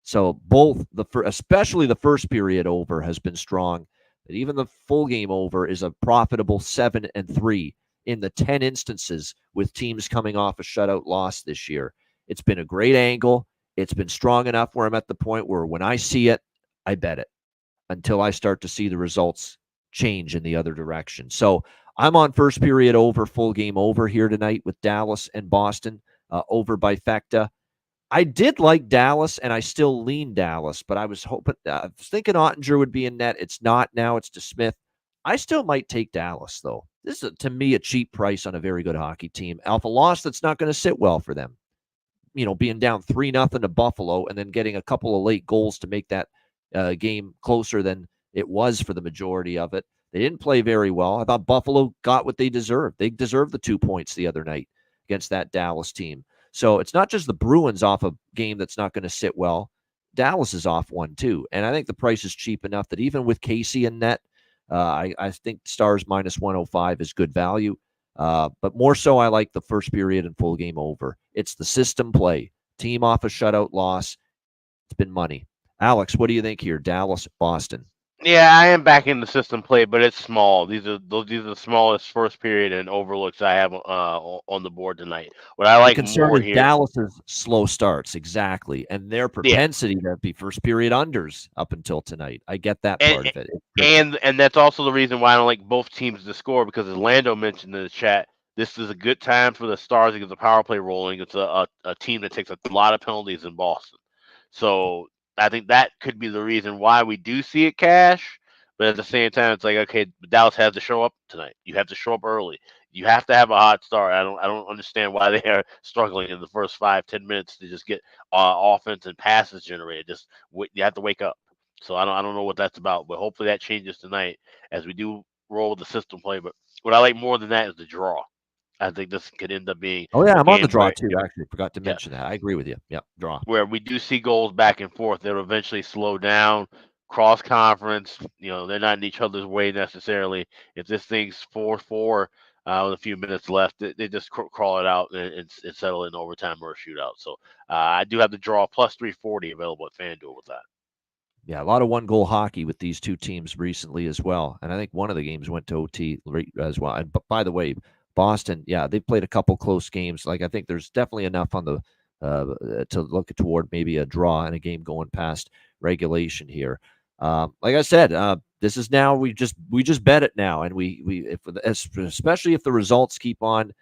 So both especially the first period over has been strong, but even the full game over is a profitable 7-3 in the 10 instances with teams coming off a shutout loss this year. It's been a great angle. It's been strong enough where I'm at the point where when I see it, I bet it until I start to see the results change in the other direction. So I'm on first period over, full game over here tonight with Dallas and Boston over by Fecta. I did like Dallas, and I still lean Dallas, but I was thinking Ottinger would be in net. It's not now. It's DeSmith. I still might take Dallas, though. This is, to me, a cheap price on a very good hockey team. Alpha loss that's not going to sit well for them. Being down 3-0 to Buffalo and then getting a couple of late goals to make that game closer than it was for the majority of it. They didn't play very well. I thought Buffalo got what they deserved. They deserved the 2 points the other night against that Dallas team. So it's not just the Bruins off a game that's not going to sit well. Dallas is off one too. And I think the price is cheap enough that even with Casey in net, I think Stars minus 105 is good value. But more so, I like the first period and full game over. It's the system play. Team off a shutout loss. It's been money. Alex, what do you think here? Dallas, Boston. Yeah, I am back in the system play, but it's small. These are the smallest first period and overlooks I have on the board tonight. What I The like concern more is here, Dallas's slow starts, exactly, and their yeah, propensity to be first period unders up until tonight. I get that and part of it. It's tricky. and that's also the reason why I don't like both teams to score because as Lando mentioned in the chat, this is a good time for the Stars to get the power play rolling. It's a team that takes a lot of penalties in Boston. So I think that could be the reason why we do see it cash. But at the same time, it's like, okay, Dallas has to show up tonight. You have to show up early. You have to have a hot start. I don't understand why they are struggling in the first 5-10 minutes to just get offense and passes generated. You have to wake up. So I don't know what that's about, but hopefully that changes tonight as we do roll with the system play. But what I like more than that is the draw. I think this could end up being Oh yeah, a I'm on the game draw where too. Actually, forgot to yeah, mention that. I agree with you. Yep, draw. where we do see goals back and forth. They'll eventually slow down. Cross conference, they're not in each other's way necessarily. If this thing's 4-4 with a few minutes left, they just crawl it out and settle in overtime or a shootout. So I do have the draw plus 340 available at FanDuel with that. Yeah, a lot of one-goal hockey with these two teams recently as well, and I think one of the games went to OT as well. And by the way, Boston, yeah, they played a couple close games. Like I think there's definitely enough on the to look toward maybe a draw and a game going past regulation here. Like I said, this is now we just bet it now, and we if especially if the results keep on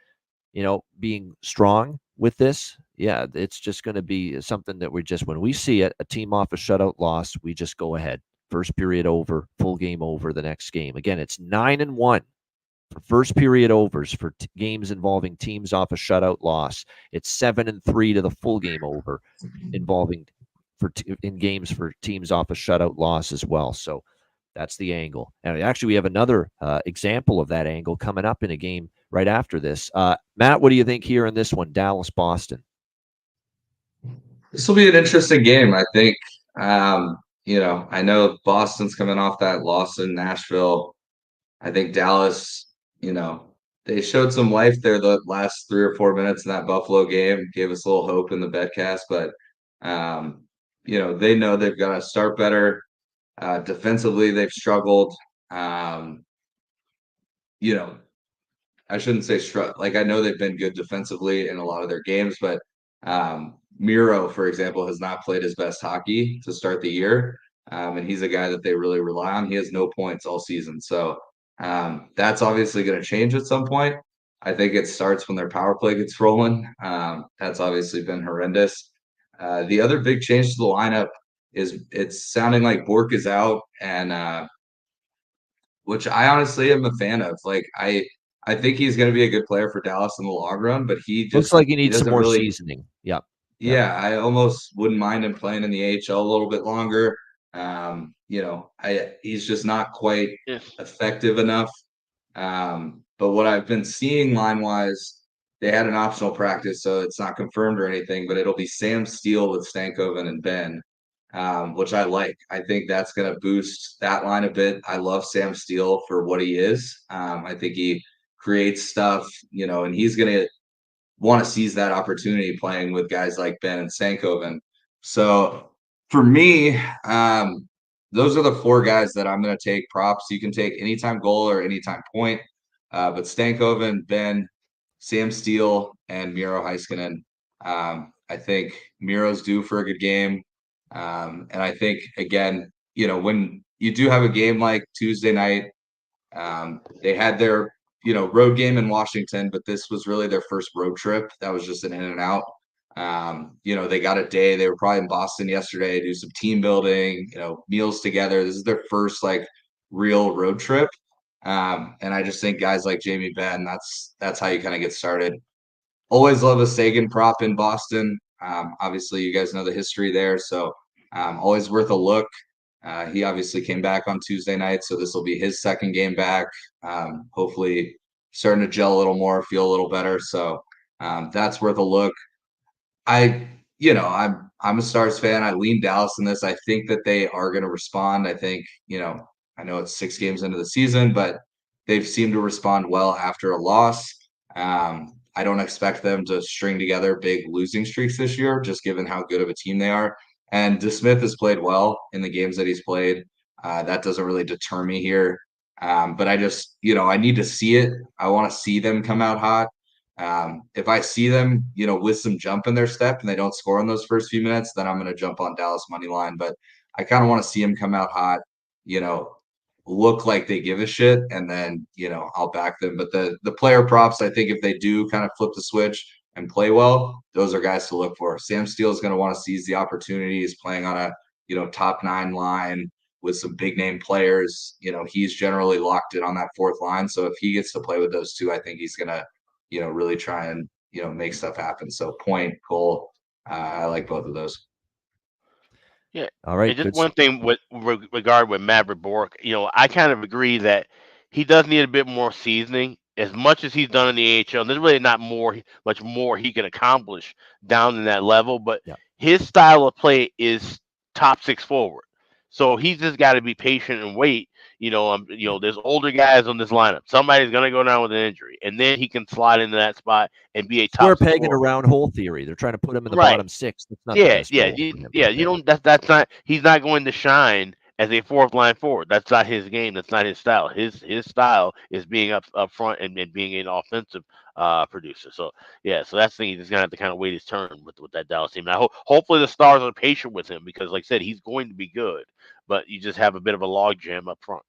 being strong with this, yeah, it's just going to be something that when we see it, a team off a shutout loss, we just go ahead. First period over, full game over the next game. Again, it's 9-1 for first period overs for games involving teams off a shutout loss. It's 7-3 to the full game over involving in games for teams off a shutout loss as well. So that's the angle. And actually, we have another example of that angle coming up in a game right after this. Matt, what do you think here in this one, Dallas Boston? This will be an interesting game, I think. I know Boston's coming off that loss in Nashville. I think Dallas, they showed some life there the last 3 or 4 minutes in that Buffalo game, gave us a little hope in the betcast, but they know they've got to start better. Defensively, they've struggled. Um, you know, I shouldn't say like I know they've been good defensively in a lot of their games, but Miro, for example, has not played his best hockey to start the year, and he's a guy that they really rely on. He has no points all season, so that's obviously going to change at some point. I think it starts when their power play gets rolling. That's obviously been horrendous. The other big change to the lineup is it's sounding like Bork is out, and which I honestly am a fan of. Like I think he's going to be a good player for Dallas in the long run, but Looks like he he needs some doesn't more really. seasoning. Yep. Yeah, I almost wouldn't mind him playing in the AHL a little bit longer. He's just not quite Yes. effective enough. But what I've been seeing line wise, they had an optional practice, so it's not confirmed or anything, but it'll be Sam Steele with Stankoven and Ben, which I like. I think that's going to boost that line a bit. I love Sam Steele for what he is. I think he creates stuff, and he's going to want to seize that opportunity playing with guys like Ben and Stankoven. So for me, those are the four guys that I'm going to take props. You can take anytime goal or anytime point, but Stankoven, Ben, Sam Steele, and Miro Heiskanen. I think Miro's due for a good game. And I think, again, when you do have a game like Tuesday night, they had their road game in Washington, but this was really their first road trip. That was just an in and out. They got a day. They were probably in Boston yesterday, do some team building, meals together. This is their first real road trip. And I just think guys like Jamie Benn, that's how you kind of get started. Always love a Sagan prop in Boston. Obviously, you guys know the history there, so always worth a look. He obviously came back on Tuesday night, so this will be his second game back. Hopefully, starting to gel a little more, feel a little better. So that's worth a look. I'm a Stars fan. I lean Dallas in this. I think that they are going to respond. I think I know it's 6 games into the season, but they've seemed to respond well after a loss. I don't expect them to string together big losing streaks this year, just given how good of a team they are. And DeSmith has played well in the games that he's played. That doesn't really deter me here. But I just, I need to see it. I want to see them come out hot. If I see them, with some jump in their step and they don't score in those first few minutes, then I'm going to jump on Dallas money line. But I kind of want to see them come out hot, look like they give a shit, and then, I'll back them. But the player props, I think if they do kind of flip the switch and play well, those are guys to look for. Sam Steele is going to want to seize the opportunity. He's playing on a, top 9 line with some big name players. He's generally locked in on that fourth line. So if he gets to play with those two, I think he's going to, really try and, make stuff happen. So point, goal, I like both of those. Yeah. All right. And just one thing with regard with Maverick Bork, I kind of agree that he does need a bit more seasoning. As much as he's done in the AHL, there's really not much more he can accomplish down in that level. But his style of play is top 6 forward. So he's just got to be patient and wait. There's older guys on this lineup. Somebody's going to go down with an injury, and then he can slide into that spot and be a top. Square peg in a round hole theory. They're trying to put him in the bottom 6. That's not You don't. That's not. He's not going to shine as a fourth line forward. That's not his game. That's not his style. His style is being up front and being an offensive producer. So so that's the thing. He's gonna have to kind of wait his turn with that Dallas team. Now, hopefully the Stars are patient with him because, like I said, he's going to be good. But you just have a bit of a log jam up front.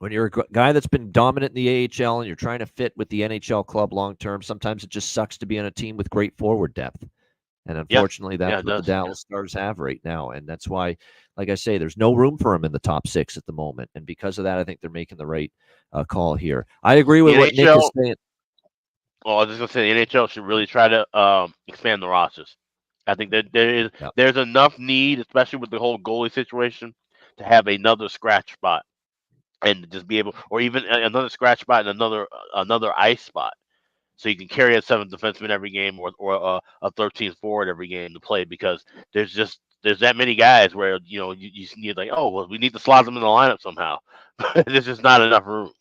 When you're a guy that's been dominant in the AHL and you're trying to fit with the NHL club long term, sometimes it just sucks to be on a team with great forward depth. And unfortunately, that's what the Dallas Stars have right now. And that's why, like I say, there's no room for him in the top 6 at the moment. And because of that, I think they're making the right call here. I agree with what Nick is saying. Well, I was just going to say the NHL should really try to expand the rosters. I think that there's enough need, especially with the whole goalie situation, to have another scratch spot and just be able, or even another scratch spot and another ice spot. So you can carry a 7th defenseman every game or a 13th forward every game to play because there's that many guys where, you need like, oh, well, we need to slot them in the lineup somehow. But there's just not enough room,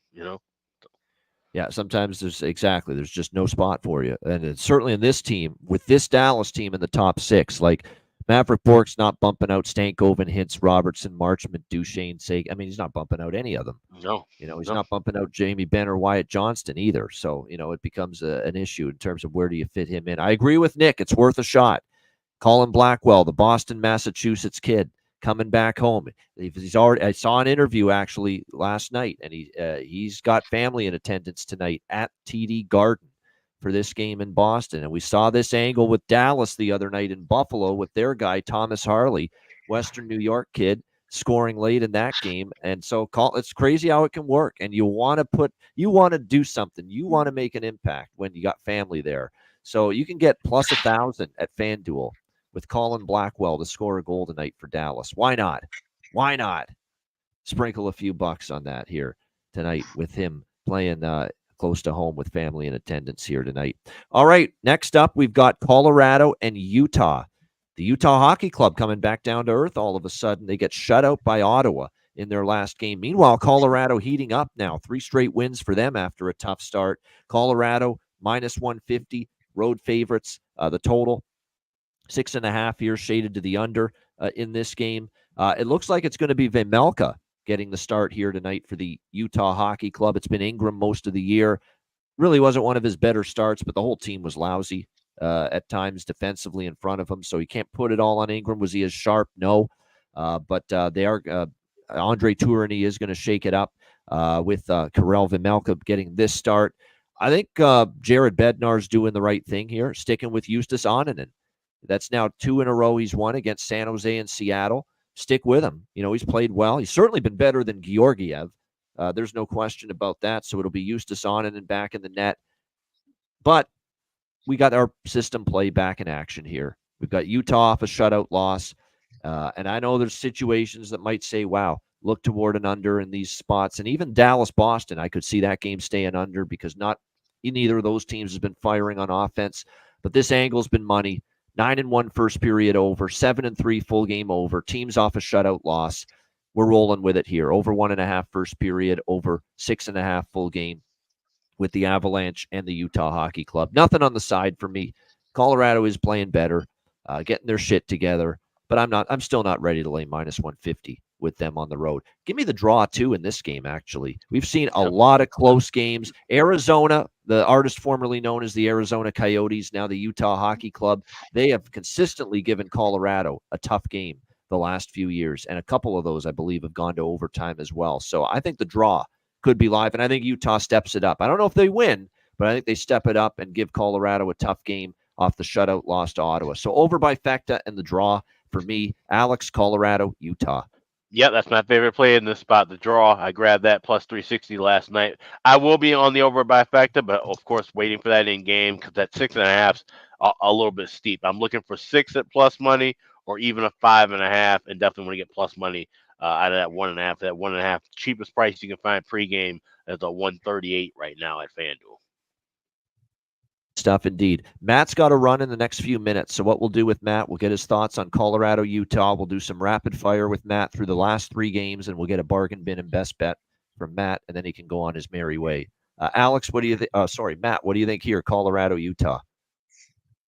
Yeah, sometimes there's just no spot for you. And it's certainly in this team, with this Dallas team in the top 6, like Maverick Bork's not bumping out Stankoven, Hintz, Robertson, Marchment, Duchesne, Sagan. I mean, he's not bumping out any of them. No. He's not bumping out Jamie Benn or Wyatt Johnston either. So, it becomes an issue in terms of where do you fit him in. I agree with Nick. It's worth a shot. Colin Blackwell, the Boston, Massachusetts kid, coming back home. I saw an interview actually last night, and he's got family in attendance tonight at TD Garden for this game in Boston. And we saw this angle with Dallas the other night in Buffalo with their guy, Thomas Harley, Western New York kid, scoring late in that game. And so it's crazy how it can work. And you want to do something. You want to make an impact when you got family there. So you can get plus 1,000 at FanDuel with Colin Blackwell to score a goal tonight for Dallas. Why not? Why not? Sprinkle a few bucks on that here tonight with him playing close to home with family in attendance here tonight. All right, next up, we've got Colorado and Utah. The Utah Hockey Club coming back down to earth all of a sudden. They get shut out by Ottawa in their last game. Meanwhile, Colorado heating up now. 3 straight wins for them after a tough start. Colorado minus 150, road favorites. The total 6.5 here, shaded to the under in this game. It looks like it's going to be Vejmelka getting the start here tonight for the Utah Hockey Club. It's been Ingram most of the year. Really wasn't one of his better starts, but the whole team was lousy at times defensively in front of him, so you can't put it all on Ingram. Was he as sharp? No. But they are Andre Tourigny is going to shake it up with Karel Vejmelka getting this start. I think Jared Bednar's doing the right thing here, sticking with Justus Annunen. That's now 2 in a row he's won against San Jose and Seattle. Stick with him. He's played well. He's certainly been better than Georgiev. There's no question about that. So it'll be Justus Annunen back in the net. But we got our system play back in action here. We've got Utah off a shutout loss. And I know there's situations that might say, wow, look toward an under in these spots. And even Dallas-Boston, I could see that game staying under because neither of those teams has been firing on offense. But this angle's been money. 9-1 first period over, 7-3 full game over. Teams off a shutout loss. We're rolling with it here. Over 1.5 first period, over 6.5 full game with the Avalanche and the Utah Hockey Club. Nothing on the side for me. Colorado is playing better, getting their shit together, but I'm still not ready to lay minus 150 with them on the road. Give me the draw, too, in this game, actually. We've seen a lot of close games. Arizona, the artist formerly known as the Arizona Coyotes, now the Utah Hockey Club, they have consistently given Colorado a tough game the last few years. And a couple of those, I believe, have gone to overtime as well. So I think the draw could be live, and I think Utah steps it up. I don't know if they win, but I think they step it up and give Colorado a tough game off the shutout loss to Ottawa. So over by Fecta and the draw for me, Alex, Colorado, Utah. Yeah, that's my favorite play in this spot, the draw. I grabbed that plus 360 last night. I will be on the over by factor, but of course, waiting for that in game because that 6.5's a little bit steep. I'm looking for 6 at plus money or even a 5.5, and definitely want to get plus money out of that 1.5. That 1.5, cheapest price you can find pregame is a 138 right now at FanDuel. Stuff indeed. Matt's got to run in the next few minutes. So what we'll do with Matt, we'll get his thoughts on Colorado, Utah. We'll do some rapid fire with Matt through the last 3 games, and we'll get a bargain bin and best bet from Matt, and then he can go on his merry way. Alex, what do you think? Matt, what do you think here? Colorado, Utah.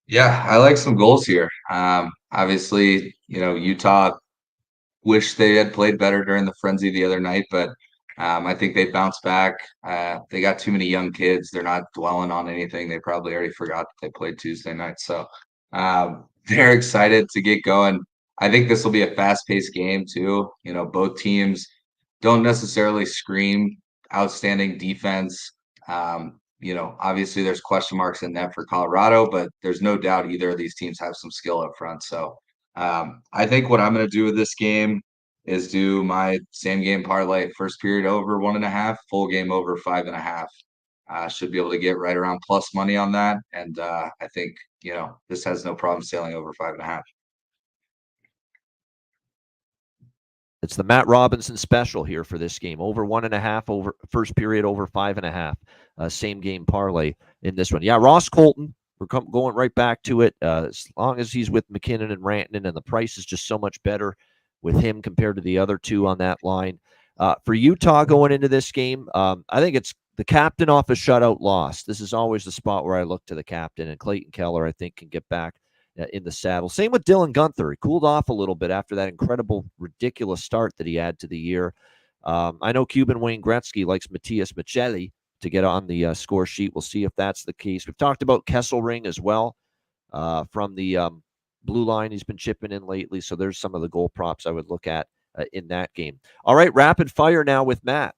Yeah, I like some goals here. Obviously, Utah wish they had played better during the frenzy the other night, but I think they bounced back. They got too many young kids. They're not dwelling on anything. They probably already forgot that they played Tuesday night. So they're excited to get going. I think this will be a fast-paced game too. Both teams don't necessarily scream outstanding defense. Obviously there's question marks in net for Colorado, but there's no doubt either of these teams have some skill up front. So I think what I'm going to do with this game is do my same game parlay, first period over 1.5, full game over 5.5. Should be able to get right around plus money on that. And I think, this has no problem sailing over 5.5. It's the Matt Robinson special here for this game. Over 1.5, over first period, over 5.5. Same game parlay in this one. Yeah, Ross Colton, we're going right back to it. As long as he's with McKinnon and Rantanen, and the price is just so much better with him compared to the other two on that line. For Utah going into this game, I think it's the captain off a shutout loss. This is always the spot where I look to the captain, and Clayton Keller, I think, can get back in the saddle. Same with Dylan Guenther. He cooled off a little bit after that incredible, ridiculous start that he had to the year. I know Cuban Wayne Gretzky likes Matias Maccelli to get on the score sheet. We'll see if that's the case. We've talked about Kesselring as well from the blue line. He's been chipping in lately, so there's some of the goal props I would look at in that game. All right, rapid fire now with Matt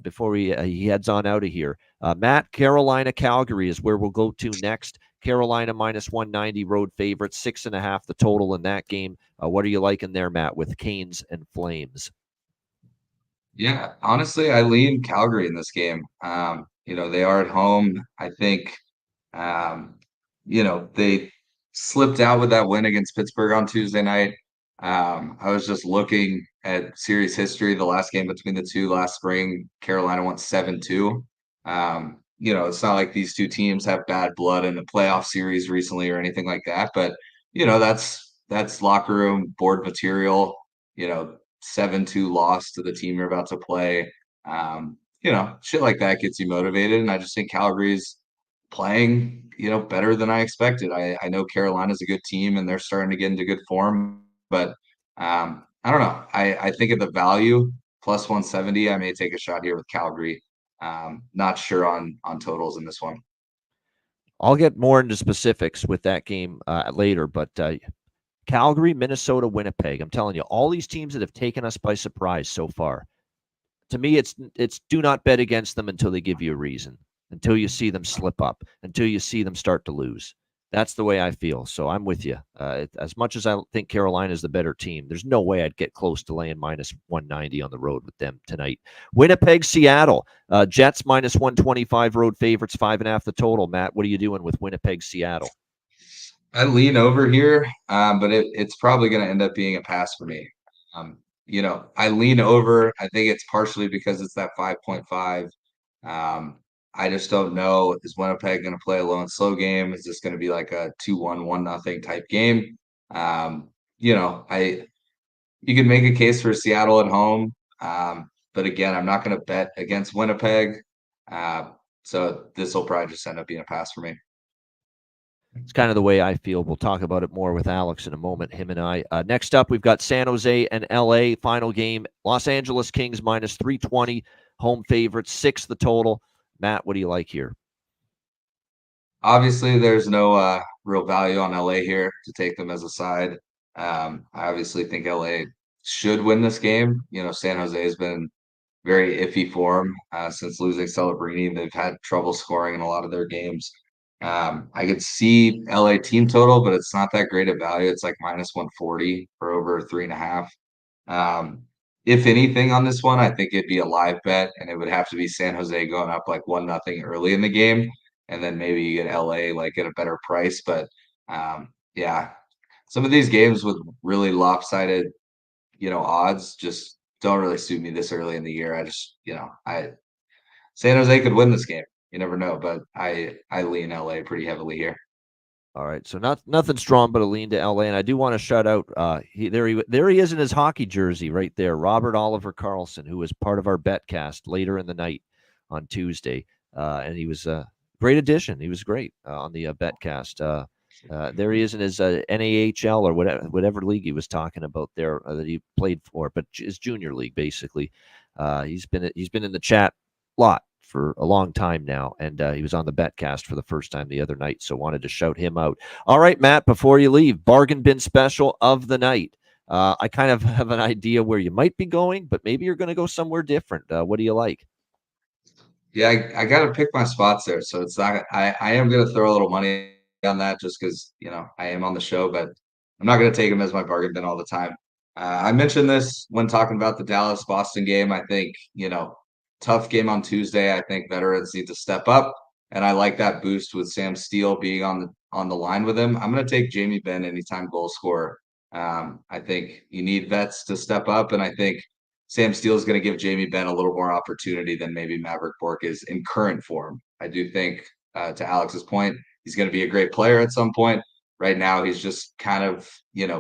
before he heads on out of here. Matt, Carolina, Calgary is where we'll go to next. Carolina minus 190 road favorite, 6.5 the total in that game. What are you liking there, Matt, with Canes and Flames? Yeah, honestly, I lean Calgary in this game. They are at home. I think, they slipped out with that win against Pittsburgh on Tuesday night. I was just looking at series history. The last game between the two last spring, Carolina won 7-2. It's not like these two teams have bad blood in the playoff series recently or anything like that. But, that's locker room board material, 7-2 loss to the team you're about to play. Shit like that gets you motivated. And I just think Calgary's playing, better than I expected. I know Carolina's a good team and they're starting to get into good form, but I don't know. I think at the value plus 170, I may take a shot here with Calgary. Not sure on totals in this one. I'll get more into specifics with that game later, but Calgary, Minnesota, Winnipeg. I'm telling you, all these teams that have taken us by surprise so far. To me, it's do not bet against them until they give you a reason, until you see them slip up, until you see them start to lose. That's the way I feel. So I'm with you. As much as I think Carolina is the better team, there's no way I'd get close to laying minus 190 on the road with them tonight. Winnipeg, Seattle. Jets minus 125 road favorites, 5.5 the total. Matt, what are you doing with Winnipeg, Seattle? I lean over here, but it's probably going to end up being a pass for me. I lean over. I think it's partially because it's that 5.5. I just don't know. Is Winnipeg going to play a low and slow game? Is this going to be like a 2-1, 1-0 type game? You can make a case for Seattle at home. But again, I'm not going to bet against Winnipeg. So this will probably just end up being a pass for me. It's kind of the way I feel. We'll talk about it more with Alex in a moment, him and I. Next up, we've got San Jose and LA. Final game, Los Angeles Kings minus 320. Home favorites, 6 the total. Matt, what do you like here? Obviously, there's no real value on LA here to take them as a side. I obviously think LA should win this game. San Jose has been very iffy form since losing Celebrini. They've had trouble scoring in a lot of their games. I could see LA team total, but it's not that great a value. It's like minus 140 for over 3.5. If anything on this one, I think it'd be a live bet, and it would have to be San Jose going up like 1-0 early in the game, and then maybe you get LA like at a better price. But yeah, some of these games with really lopsided, odds just don't really suit me this early in the year. I San Jose could win this game. You never know, but I lean LA pretty heavily here. All right, so nothing strong but a lean to LA, and I do want to shout out. There he is in his hockey jersey right there, Robert Oliver Carlson, who was part of our betcast later in the night on Tuesday, and he was a great addition. He was great on the betcast. There he is in his NAHL or whatever league he was talking about there that he played for, but his junior league basically. He's been in the chat a lot for a long time now, and he was on the betcast for the first time the other night, so wanted to shout him out. All right, Matt, before you leave, bargain bin special of the night. I kind of have an idea where you might be going, but maybe you're going to go somewhere different. What do you like? Yeah, I got to pick my spots there. So it's not. I am going to throw a little money on that just because I am on the show, but I'm not going to take him as my bargain bin all the time. I mentioned this when talking about the Dallas Boston game. I think tough game on Tuesday. I think veterans need to step up, and I like that boost with Sam Steele being on the line with him. I'm going to take Jamie Benn anytime goal scorer. I think you need vets to step up, and I think Sam Steele is going to give Jamie Benn a little more opportunity than maybe Maverick Bourque is in current form. I do think, to Alex's point, he's going to be a great player at some point. Right now, he's just kind of,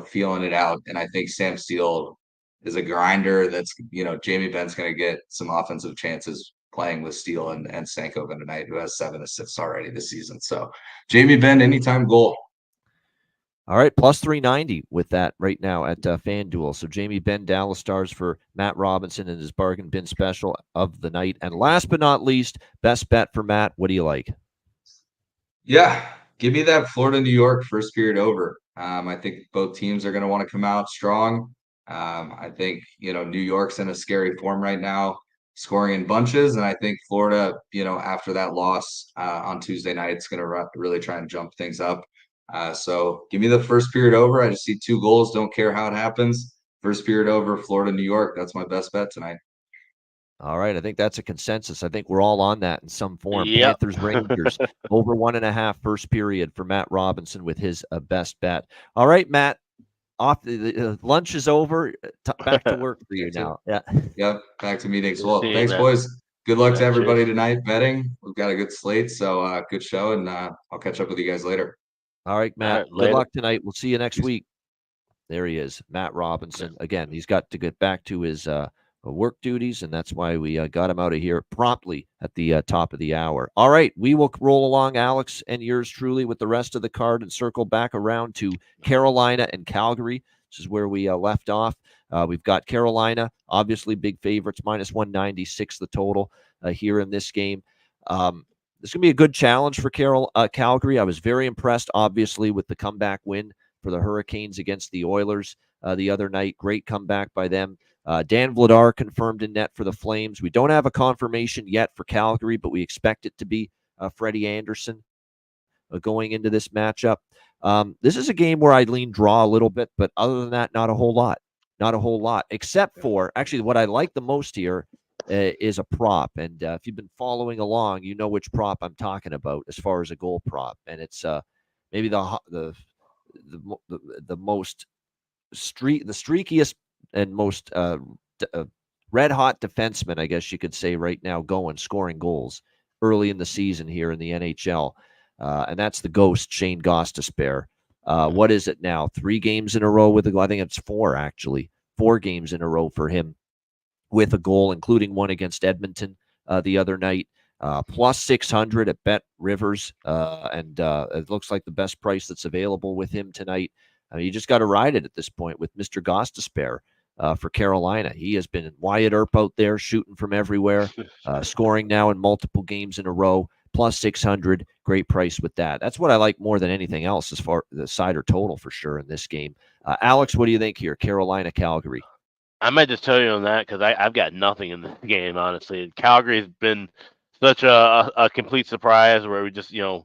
feeling it out. And I think Sam Steele is a grinder that's, Jamie Benn's going to get some offensive chances playing with Steele and Stankoven tonight, who has 7 assists already this season. So Jamie Benn, anytime goal. All right, plus 390 with that right now at FanDuel. So Jamie Benn, Dallas Stars for Matt Robinson and his bargain bin special of the night. And last but not least, best bet for Matt. What do you like? Yeah, give me that Florida, New York first period over. I think both teams are going to want to come out strong. I think, New York's in a scary form right now, scoring in bunches. And I think Florida, after that loss on Tuesday night, it's going to really try and jump things up. So give me the first period over. I just see 2 goals. Don't care how it happens. First period over, Florida, New York. That's my best bet tonight. All right, I think that's a consensus. I think we're all on that in some form. Yep. Panthers, Rangers, over 1.5 first period for Matt Robinson with his best bet. All right, Matt, off the lunch is over. Back to work for you now. Yeah. Yep, back to meetings. Well, See you, thanks, man. boys. Good luck Yeah, to everybody cheers. tonight betting. We've got a good slate, so good show, and I'll catch up with you guys later. All right, Matt. All right, Good later. luck tonight. We'll see you next week. There he is, Matt Robinson. Again, he's got to get back to his work duties, and that's why we got him out of here promptly at the top of the hour. All right, we will roll along, Alex, and yours truly with the rest of the card and circle back around to Carolina and Calgary. This is where we left off. We've got Carolina, obviously big favorites, minus 196 the total here in this game. This is going to be a good challenge for Calgary. I was very impressed, obviously, with the comeback win for the Hurricanes against the Oilers the other night. Great comeback by them. Dan Vladar confirmed in net for the Flames. We don't have a confirmation yet for Calgary, but we expect it to be Freddie Anderson going into this matchup. This is a game where I'd lean draw a little bit, but other than that, not a whole lot. Not a whole lot, except for actually what I like the most here is a prop. And if you've been following along, you know which prop I'm talking about as far as a goal prop. And it's maybe the most streakiest and most red hot defenseman, I guess you could say, right now scoring goals early in the season here in the NHL. And that's the ghost, Shane Gostisbehere. What is it now? 3 games in a row with a goal. I think it's 4, actually. 4 games in a row for him with a goal, including one against Edmonton the other night. plus 600 at Bet Rivers, and it looks like the best price that's available with him tonight. You just got to ride it at this point with Mr. Gostisbehere for Carolina. He has been Wyatt Earp out there shooting from everywhere, scoring now in multiple games in a row. Plus 600, great price with that. That's what I like more than anything else as far the side or total for sure in this game. Alex, what do you think here? Carolina, Calgary. I might just tell you on that because I've got nothing in this game, honestly. Calgary's been such a complete surprise where we just, it's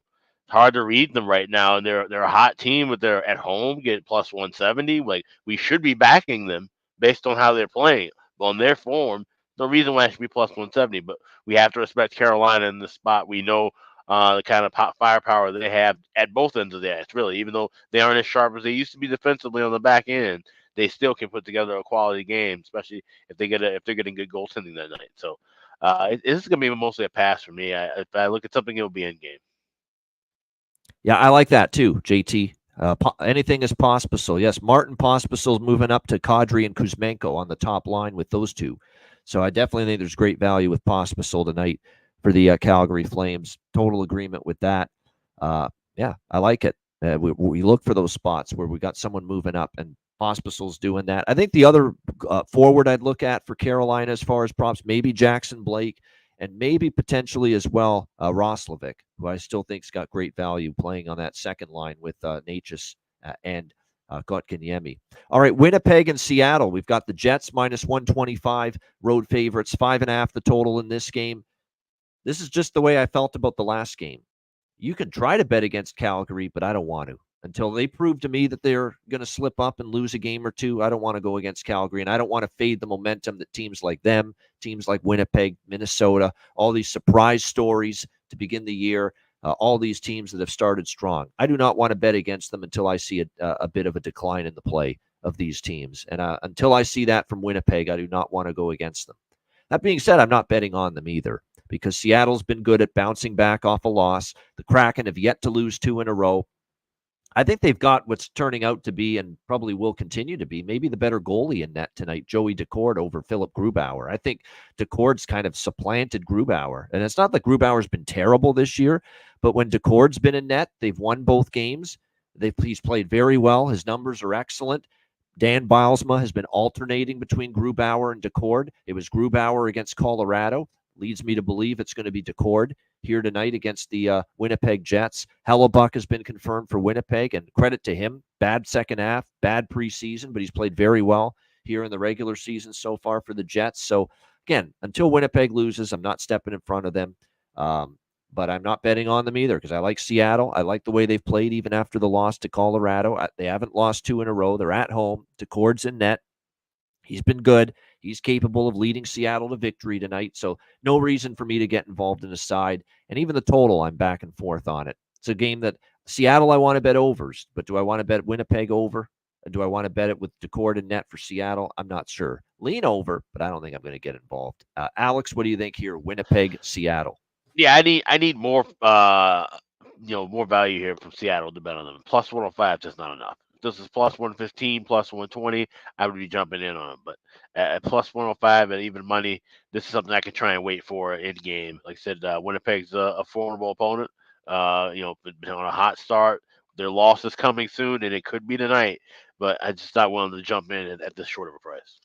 hard to read them right now. And they're a hot team, but they're at home, get plus 170. Like, we should be backing them based on how they're playing. But on their form, no reason why it should be plus 170. But we have to respect Carolina in this spot. We know the kind of firepower they have at both ends of the ice, really. Even though they aren't as sharp as they used to be defensively on the back end, they still can put together a quality game, especially if they're getting good goaltending that night. So this is going to be mostly a pass for me. If I look at something, it'll be in game. Yeah, I like that too, JT. Anything is possible. Yes, Martin Pospisil's moving up to Kadri and Kuzmenko on the top line with those two. So I definitely think there's great value with Pospisil tonight for the Calgary Flames. Total agreement with that. Yeah, I like it. We look for those spots where we got someone moving up, and Pospisil's doing that. I think the other forward I'd look at for Carolina as far as props, maybe Jackson Blake, and maybe potentially as well Roslovic, who I still think's got great value playing on that second line with Natchez and Kotkaniemi. All right, Winnipeg and Seattle. We've got the Jets minus 125, road favorites, 5.5 the total in this game. This is just the way I felt about the last game. You can try to bet against Calgary, but I don't want to. Until they prove to me that they're going to slip up and lose a game or two, I don't want to go against Calgary, and I don't want to fade the momentum that teams like them, teams like Winnipeg, Minnesota, all these surprise stories to begin the year, all these teams that have started strong. I do not want to bet against them until I see a bit of a decline in the play of these teams. And until I see that from Winnipeg, I do not want to go against them. That being said, I'm not betting on them either because Seattle's been good at bouncing back off a loss. The Kraken have yet to lose 2 in a row. I think they've got what's turning out to be and probably will continue to be maybe the better goalie in net tonight, Joey Daccord over Philip Grubauer. I think Daccord's kind of supplanted Grubauer. And it's not that Grubauer's been terrible this year, but when Daccord's been in net, they've won both games. He's played very well. His numbers are excellent. Dan Bilesma has been alternating between Grubauer and Daccord. It was Grubauer against Colorado. Leads me to believe it's going to be Daccord here tonight against the Winnipeg Jets. Hellebuck has been confirmed for Winnipeg, and credit to him. Bad second half, bad preseason, but he's played very well here in the regular season so far for the Jets. So, again, until Winnipeg loses, I'm not stepping in front of them, but I'm not betting on them either because I like Seattle. I like the way they've played even after the loss to Colorado. They haven't lost 2 in a row. They're at home. Daccord's in net. He's been good. He's capable of leading Seattle to victory tonight. So no reason for me to get involved in a side. And even the total, I'm back and forth on it. It's a game that Seattle, I want to bet overs. But do I want to bet Winnipeg over? Or do I want to bet it with Daccord and net for Seattle? I'm not sure. Lean over, but I don't think I'm going to get involved. Alex, what do you think here? Winnipeg, Seattle. Yeah, I need more more value here from Seattle to bet on them. Plus 105 just not enough. This is plus 115, plus 120. I would be jumping in on them. But at plus 105 and even money, this is something I can try and wait for in game. Like I said, Winnipeg's a formidable opponent. Been on a hot start. Their loss is coming soon, and it could be tonight. But I just not willing to jump in at this short of a price.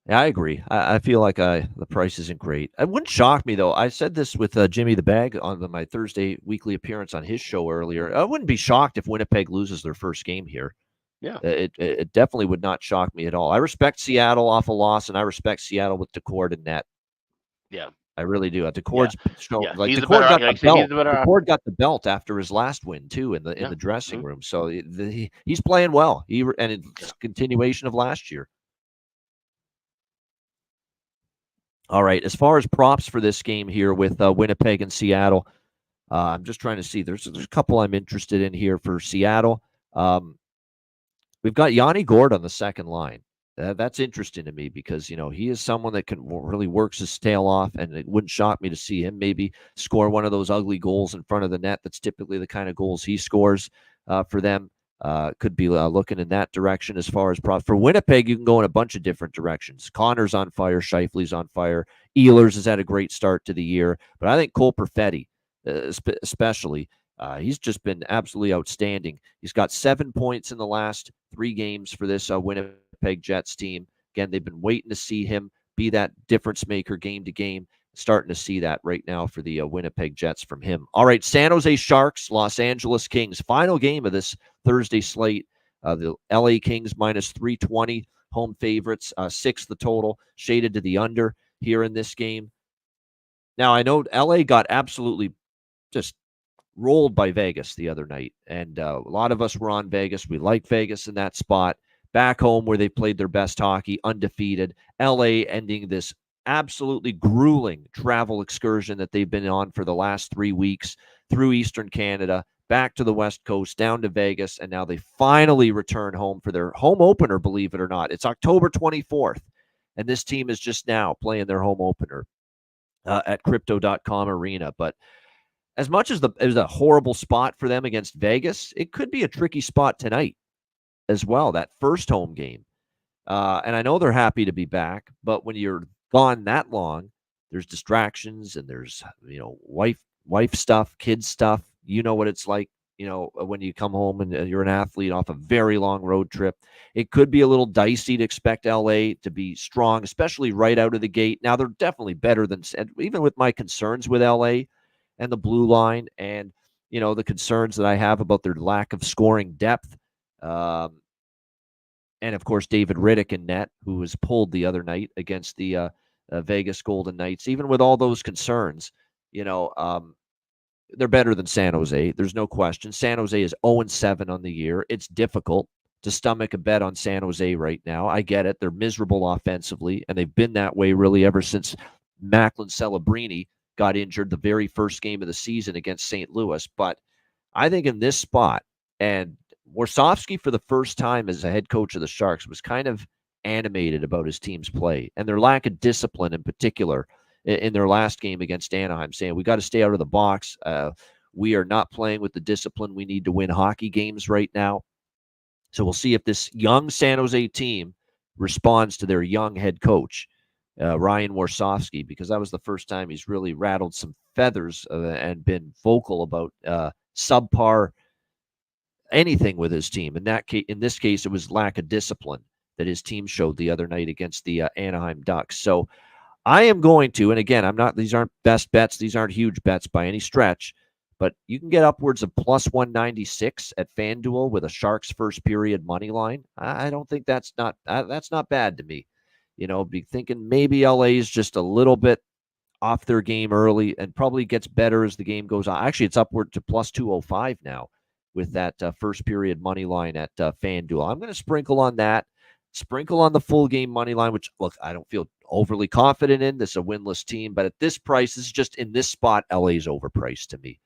Yeah, I agree. I feel like the price isn't great. It wouldn't shock me, though. I said this with Jimmy the Bag on my Thursday weekly appearance on his show earlier. I wouldn't be shocked if Winnipeg loses their first game here. Yeah. It definitely would not shock me at all. I respect Seattle off a loss, and I respect Seattle with Daccord and net. Yeah. I really do. Daccord's Like Daccord got the belt. Daccord got the belt after his last win too in the dressing room. So he's playing well. It's continuation of last year. All right, as far as props for this game here with Winnipeg and Seattle, I'm just trying to see. There's a couple I'm interested in here for Seattle. We've got Yanni Gourde on the second line. That's interesting to me because, he is someone that can really works his tail off, and it wouldn't shock me to see him maybe score one of those ugly goals in front of the net. That's typically the kind of goals he scores for them. Could be looking in that direction as far as for Winnipeg. You can go in a bunch of different directions. Connor's on fire. Scheifele's on fire. Ehlers has had a great start to the year. But I think Cole Perfetti, especially, he's just been absolutely outstanding. He's got 7 points in the last 3 games for this Winnipeg Jets team. Again, they've been waiting to see him be that difference maker game to game. Starting to see that right now for the Winnipeg Jets from him. All right, San Jose Sharks, Los Angeles Kings. Final game of this Thursday slate. The LA Kings minus 320, home favorites, 6 the total, shaded to the under here in this game. Now, I know LA got absolutely just rolled by Vegas the other night, and a lot of us were on Vegas. We like Vegas in that spot. Back home where they played their best hockey, undefeated. LA ending this absolutely grueling travel excursion that they've been on for the last 3 weeks through Eastern Canada, back to the West Coast, down to Vegas, and now they finally return home for their home opener, believe it or not. It's October 24th, and this team is just now playing their home opener at Crypto.com Arena. But as much as it was a horrible spot for them against Vegas, it could be a tricky spot tonight as well, that first home game. And I know they're happy to be back, but when you're gone that long, there's distractions and there's, wife stuff, kid stuff. You know what it's like, when you come home and you're an athlete off a very long road trip. It could be a little dicey to expect LA to be strong, especially right out of the gate. Now, they're definitely better than, even with my concerns with LA and the blue line and, the concerns that I have about their lack of scoring depth. And, of course, David Riddick in net, who was pulled the other night against the Vegas Golden Knights. Even with all those concerns, they're better than San Jose. There's no question. San Jose is 0-7 on the year. It's difficult to stomach a bet on San Jose right now. I get it. They're miserable offensively, and they've been that way really ever since Macklin Celebrini got injured the very first game of the season against St. Louis. But I think in this spot, and Warsofsky, for the first time as a head coach of the Sharks, was kind of animated about his team's play and their lack of discipline in particular in their last game against Anaheim, saying we got to stay out of the box. We are not playing with the discipline we need to win hockey games right now. So we'll see if this young San Jose team responds to their young head coach, Ryan Warsofsky, because that was the first time he's really rattled some feathers and been vocal about subpar anything with his team. In this case, it was lack of discipline that his team showed the other night against the Anaheim Ducks. So I am going to, and again, these aren't best bets. These aren't huge bets by any stretch, but you can get upwards of plus 196 at FanDuel with a Sharks first period money line. I don't think that's not bad to me. Be thinking maybe LA is just a little bit off their game early and probably gets better as the game goes on. Actually, it's upward to plus 205 now with that first period money line at FanDuel. I'm going to sprinkle on that. Sprinkle on the full game money line, which, look, I don't feel overly confident in. This is a winless team, but at this price, this is just in this spot, LA's overpriced to me.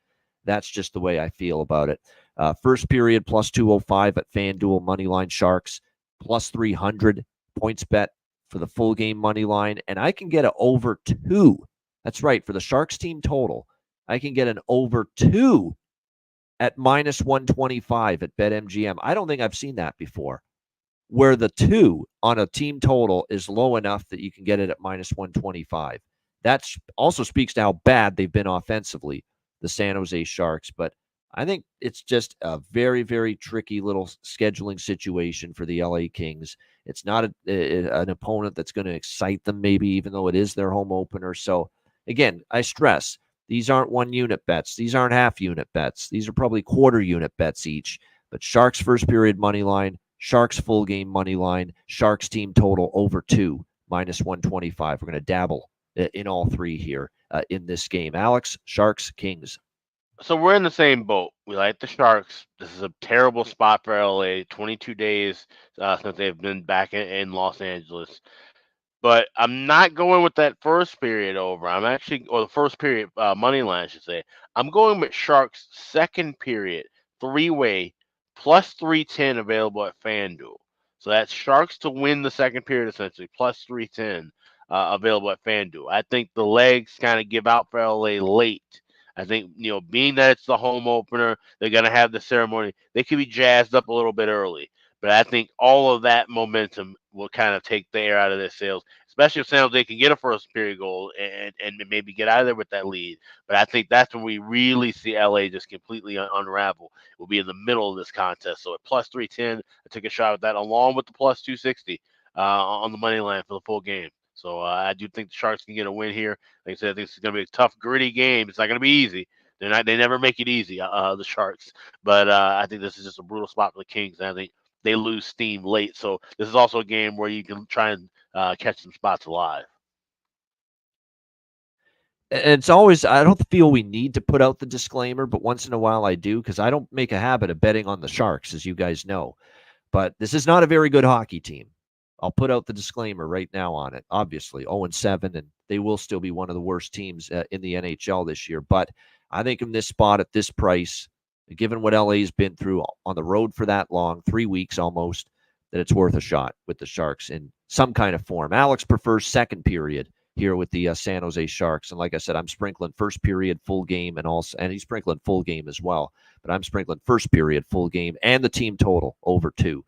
That's just the way I feel about it. First period plus 205 at FanDuel money line Sharks, plus 300 points bet for the full game money line, and I can get an over 2. That's right, for the Sharks team total, I can get an over 2 at minus 125 at BetMGM. I don't think I've seen that before, where the 2 on a team total is low enough that you can get it at minus 125. That also speaks to how bad they've been offensively, the San Jose Sharks. But I think it's just a very, very tricky little scheduling situation for the LA Kings. It's not an opponent that's going to excite them, maybe, even though it is their home opener. So, again, I stress, these aren't 1-unit bets. These aren't half-unit bets. These are probably quarter-unit bets each. But Sharks first period money line, Sharks full game money line, Sharks team total over 2, minus 125. We're going to dabble in all 3 here in this game. Alex, Sharks, Kings. So we're in the same boat. We like the Sharks. This is a terrible spot for LA. 22 days since they've been back in Los Angeles. But I'm not going with that first period over. Or the first period money line, I should say. I'm going with Sharks second period 3-way plus 310 available at FanDuel. So that's Sharks to win the second period, essentially, plus 310 available at FanDuel. I think the legs kind of give out for LA late I think, being that it's the home opener, they're going to have the ceremony. They could be jazzed up a little bit early. But I think all of that momentum will kind of take the air out of their sails, especially if San Jose can get a first period goal and maybe get out of there with that lead. But I think that's when we really see LA just completely unravel. We'll be in the middle of this contest. So at plus 310, I took a shot at that along with the plus 260 on the money line for the full game. So I do think the Sharks can get a win here. Like I said, I think it's going to be a tough, gritty game. It's not going to be easy. They never make it easy, the Sharks. But I think this is just a brutal spot for the Kings. And I think they lose steam late. So this is also a game where you can try and catch some spots alive. It's always, I don't feel we need to put out the disclaimer, but once in a while I do, because I don't make a habit of betting on the Sharks, as you guys know. But this is not a very good hockey team. I'll put out the disclaimer right now on it. Obviously, 0-7, and they will still be one of the worst teams in the NHL this year. But I think in this spot at this price, given what LA's been through on the road for that long, 3 weeks almost, that it's worth a shot with the Sharks in some kind of form. Alex prefers second period here with the San Jose Sharks. And like I said, I'm sprinkling first period full game and he's sprinkling full game as well. But I'm sprinkling first period full game and the team total over 2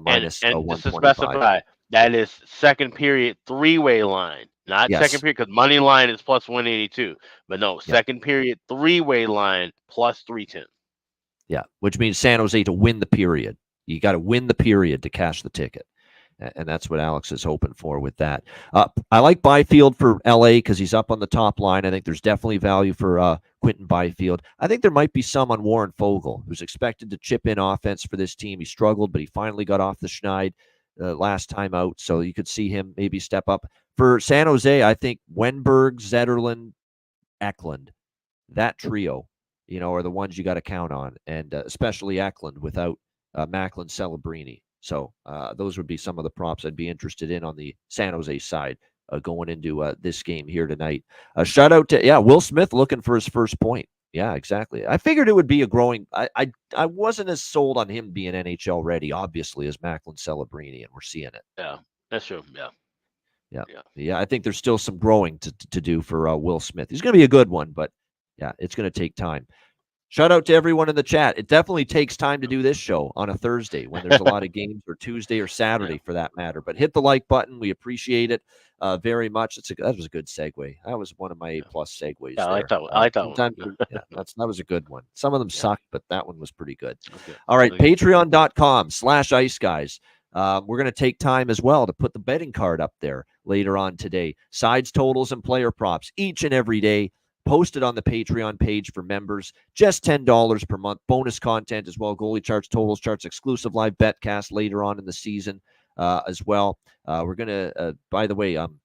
minus and 125. just to specify, that is second period 3-way line, not second period, because money line is plus 182. But no, second period 3-way line plus 310. Yeah, which means San Jose to win the period. You got to win the period to cash the ticket. And that's what Alex is hoping for with that. I like Byfield for LA because he's up on the top line. I think there's definitely value for Quentin Byfield. I think there might be some on Warren Fogle, who's expected to chip in offense for this team. He struggled, but he finally got off the schneid last time out. So you could see him maybe step up. For San Jose, I think Wenberg, Zetterlund, Eklund, that trio, are the ones you got to count on. And especially Eklund without Macklin Celebrini. So those would be some of the props I'd be interested in on the San Jose side going into this game here tonight. Shout out to, Will Smith looking for his first point. Yeah, exactly. I figured it would be a growing. I wasn't as sold on him being NHL ready, obviously, as Macklin Celebrini, and we're seeing it. Yeah, that's true. Yeah. I think there's still some growing to do for Will Smith. He's going to be a good one, but it's going to take time. Shout out to everyone in the chat. It definitely takes time to do this show on a Thursday when there's a lot of games, or Tuesday or Saturday for that matter. But hit the like button. We appreciate it very much. That was a good segue. That was one of my A-plus segues. Yeah, I like that one. I like that one. That was a good one. Some of them sucked, but that one was pretty good. Okay. All right, patreon.com/iceguys. We're going to take time as well to put the betting card up there later on today. Sides, totals, and player props each and every day. Posted on the Patreon page for members, just $10 per month. Bonus content as well, goalie charts, totals charts, exclusive live betcast later on in the season as well. We're going to, by the way, I'm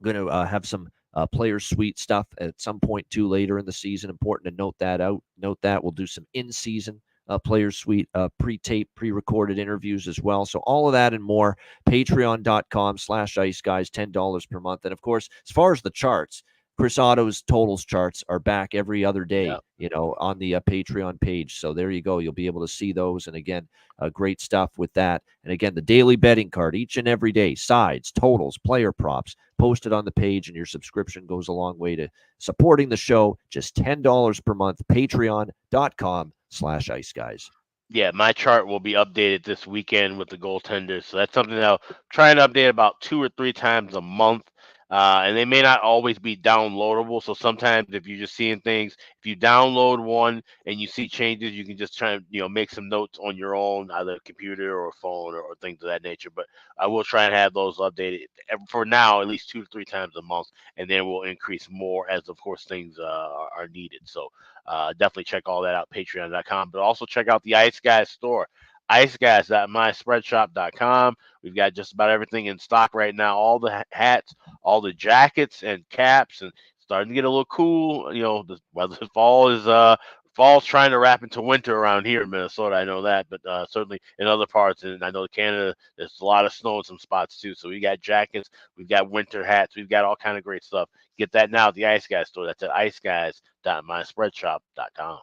going to have some player suite stuff at some point too later in the season. Important to note that out. Note that we'll do some in-season player suite, pre-tape, pre-recorded interviews as well. So all of that and more, patreon.com/iceguys, $10 per month. And of course, as far as the charts, Chris Otto's totals charts are back every other day, on the Patreon page. So there you go. You'll be able to see those. And again, great stuff with that. And again, the daily betting card each and every day, sides, totals, player props, posted on the page. And your subscription goes a long way to supporting the show. Just $10 per month, patreon.com/iceguys. Yeah, my chart will be updated this weekend with the goaltenders. So that's something that I'll try and update about 2 or 3 times a month. And they may not always be downloadable. So sometimes if you're just seeing things, if you download one and you see changes, you can just try and, make some notes on your own, either computer or phone or things of that nature. But I will try and have those updated for now, at least 2 to 3 times a month. And then we'll increase more as, of course, things are needed. So definitely check all that out, patreon.com. But also check out the Ice Guys store. iceguys.myspreadshop.com. We've got just about everything in stock right now. All the hats, all the jackets and caps, and starting to get a little cool. The weather, fall's trying to wrap into winter around here in Minnesota. I know that, but certainly in other parts, and I know Canada, there's a lot of snow in some spots too. So we got jackets, we've got winter hats, we've got all kind of great stuff. Get that now at the Ice Guys store. That's at iceguys.myspreadshop.com.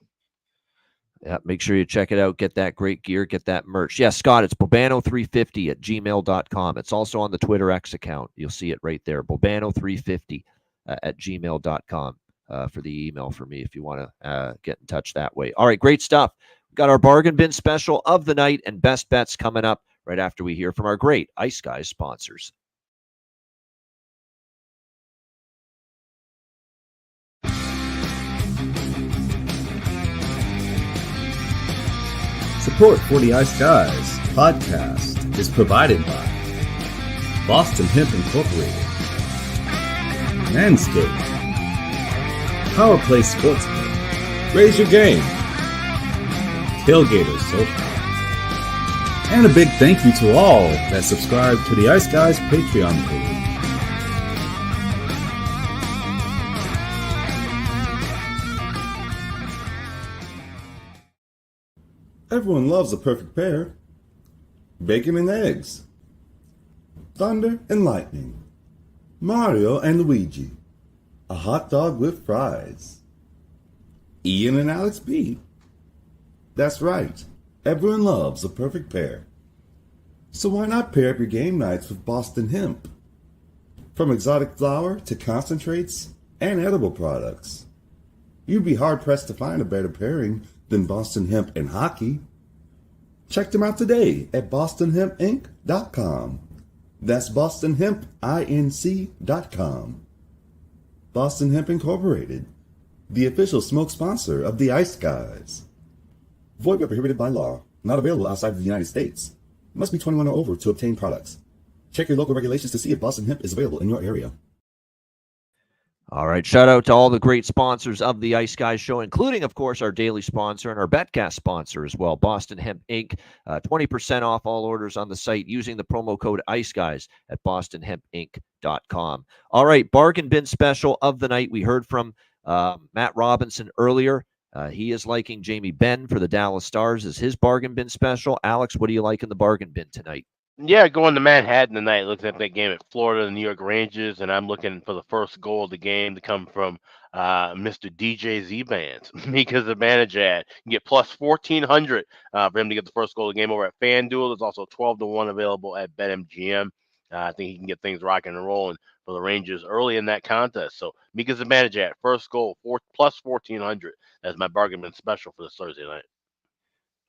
Yeah, make sure you check it out. Get that great gear. Get that merch. Yeah, Scott, it's Bobano350 at gmail.com. It's also on the Twitter X account. You'll see it right there. Bobano350 at gmail.com. for the email for me if you want to get in touch that way. All right, great stuff. We've got our bargain bin special of the night and best bets coming up right after we hear from our great Ice Guys sponsors. Support for the Ice Guys podcast is provided by Boston Hemp Incorporated, Manscaped, Power Play Sportsbook, Raise Your Game, Tailgaters Sofa, and a big thank you to all that subscribe to the Ice Guys Patreon page. Everyone loves a perfect pair. Bacon and eggs. Thunder and lightning. Mario and Luigi. A hot dog with fries. Ian and Alex B. That's right. Everyone loves a perfect pair. So why not pair up your game nights with Boston Hemp? From exotic flower to concentrates and edible products. You'd be hard-pressed to find a better pairing than Boston Hemp and hockey. Check them out today at bostonhempinc.com. That's bostonhempinc.com. Boston Hemp Incorporated, the official smoke sponsor of the Ice Guys. Void where prohibited by law. Not available outside of the United States. Must be 21 or over to obtain products. Check your local regulations to see if Boston Hemp is available in your area. All right. Shout out to all the great sponsors of the Ice Guys show, including, of course, our daily sponsor and our BetCast sponsor as well, Boston Hemp Inc. 20% off all orders on the site using the promo code Ice Guys at bostonhempinc.com. All right. Bargain bin special of the night. We heard from Matt Robinson earlier. He is liking Jamie Benn for the Dallas Stars as his bargain bin special. Alex, what do you like in the bargain bin tonight? Yeah, going to Manhattan tonight, looking at that game at Florida, the New York Rangers, and I'm looking for the first goal of the game to come from Mr. DJ Z-Bands, Mika Zibanejad. You can get plus 1,400 for him to get the first goal of the game over at FanDuel. There's also 12-1 available at BetMGM. I think he can get things rocking and rolling for the Rangers early in that contest. So Mika Zibanejad, first goal, plus 1,400. That's my bargain bin special for this Thursday night.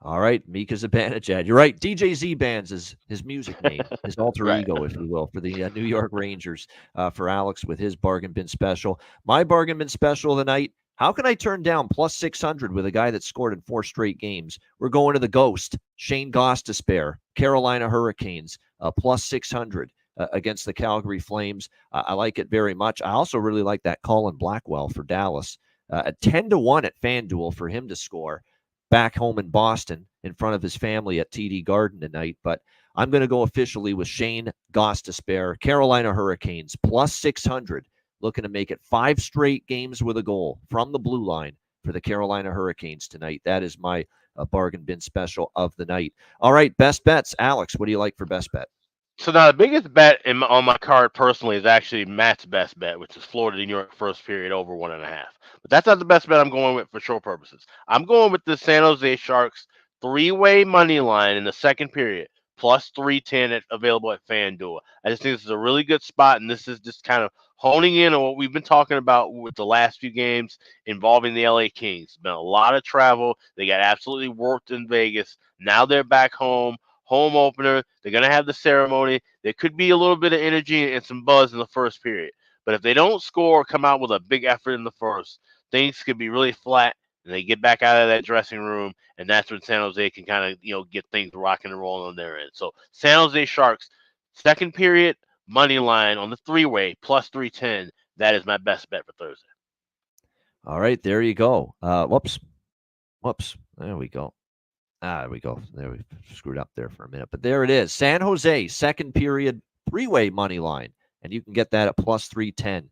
All right, Mika Zibanejad. You're right. DJ Z-Bands is his music name, his alter ego, if you will, for the New York Rangers, for Alex with his bargain bin special. My bargain bin special of the night, how can I turn down plus 600 with a guy that scored in 4 straight games? We're going to the Ghost, Shane Gostisbehere, Carolina Hurricanes, plus 600 against the Calgary Flames. I like it very much. I also really like that Colin Blackwell for Dallas. At 10-1 at FanDuel for him to score back home in Boston in front of his family at TD Garden tonight. But I'm going to go officially with Shane Gostisbehere, Carolina Hurricanes, plus 600, looking to make it 5 straight games with a goal from the blue line for the Carolina Hurricanes tonight. That is my bargain bin special of the night. All right, best bets. Alex, what do you like for best bet? So now the biggest bet on my card personally is actually Matt's best bet, which is Florida New York first period over 1.5. But that's not the best bet I'm going with for show purposes. I'm going with the San Jose Sharks 3-way money line in the second period, plus 310 available at FanDuel. I just think this is a really good spot, and this is just kind of honing in on what we've been talking about with the last few games involving the LA Kings. It's been a lot of travel. They got absolutely worked in Vegas. Now they're back home. Home opener. They're going to have the ceremony. There could be a little bit of energy and some buzz in the first period. But if they don't score or come out with a big effort in the first, things could be really flat, and they get back out of that dressing room, and that's when San Jose can kind of, get things rocking and rolling on their end. So San Jose Sharks, second period, money line on the 3-way, plus 310. That is my best bet for Thursday. All right, there you go. Whoops. There we go. There we go. There we screwed up there for a minute, but there it is. San Jose, second period, 3-way money line, and you can get that at plus 310.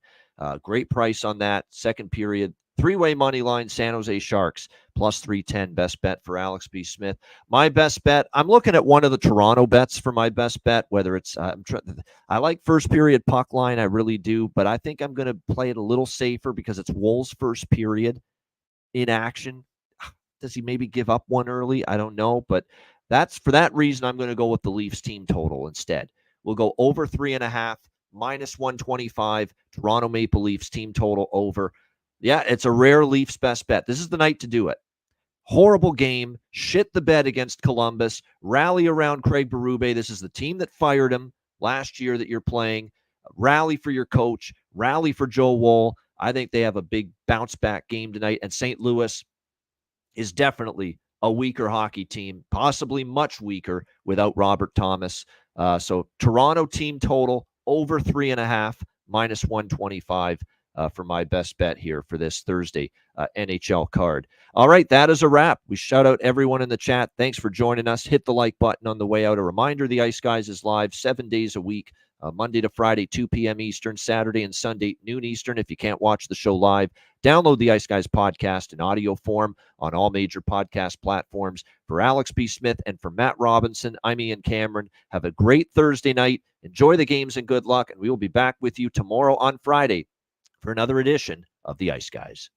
Great price on that. Second period, 3-way money line, San Jose Sharks, plus 310. Best bet for Alex B. Smith. My best bet, I'm looking at one of the Toronto bets for my best bet, whether it's, I like first period puck line, I really do, but I think I'm going to play it a little safer because it's Wolves' first period in action. Does he maybe give up one early? I don't know, but that's for that reason. I'm going to go with the Leafs team total instead. We'll go over 3.5, minus 125. Toronto Maple Leafs team total over. Yeah, it's a rare Leafs best bet. This is the night to do it. Horrible game. Shit the bed against Columbus. Rally around Craig Berube. This is the team that fired him last year that you're playing. Rally for your coach. Rally for Joe Woll. I think they have a big bounce back game tonight. And St. Louis is definitely a weaker hockey team, possibly much weaker without Robert Thomas. So Toronto team total over 3.5, minus 125 for my best bet here for this Thursday NHL card. All right, that is a wrap. We shout out everyone in the chat. Thanks for joining us. Hit the like button on the way out. A reminder, the Ice Guys is live 7 days a week, Monday to Friday, 2 p.m. Eastern, Saturday and Sunday, noon Eastern. If you can't watch the show live, download the Ice Guys podcast in audio form on all major podcast platforms. For Alex B. Smith and for Matt Robinson, I'm Ian Cameron. Have a great Thursday night. Enjoy the games and good luck. And we will be back with you tomorrow on Friday for another edition of the Ice Guys.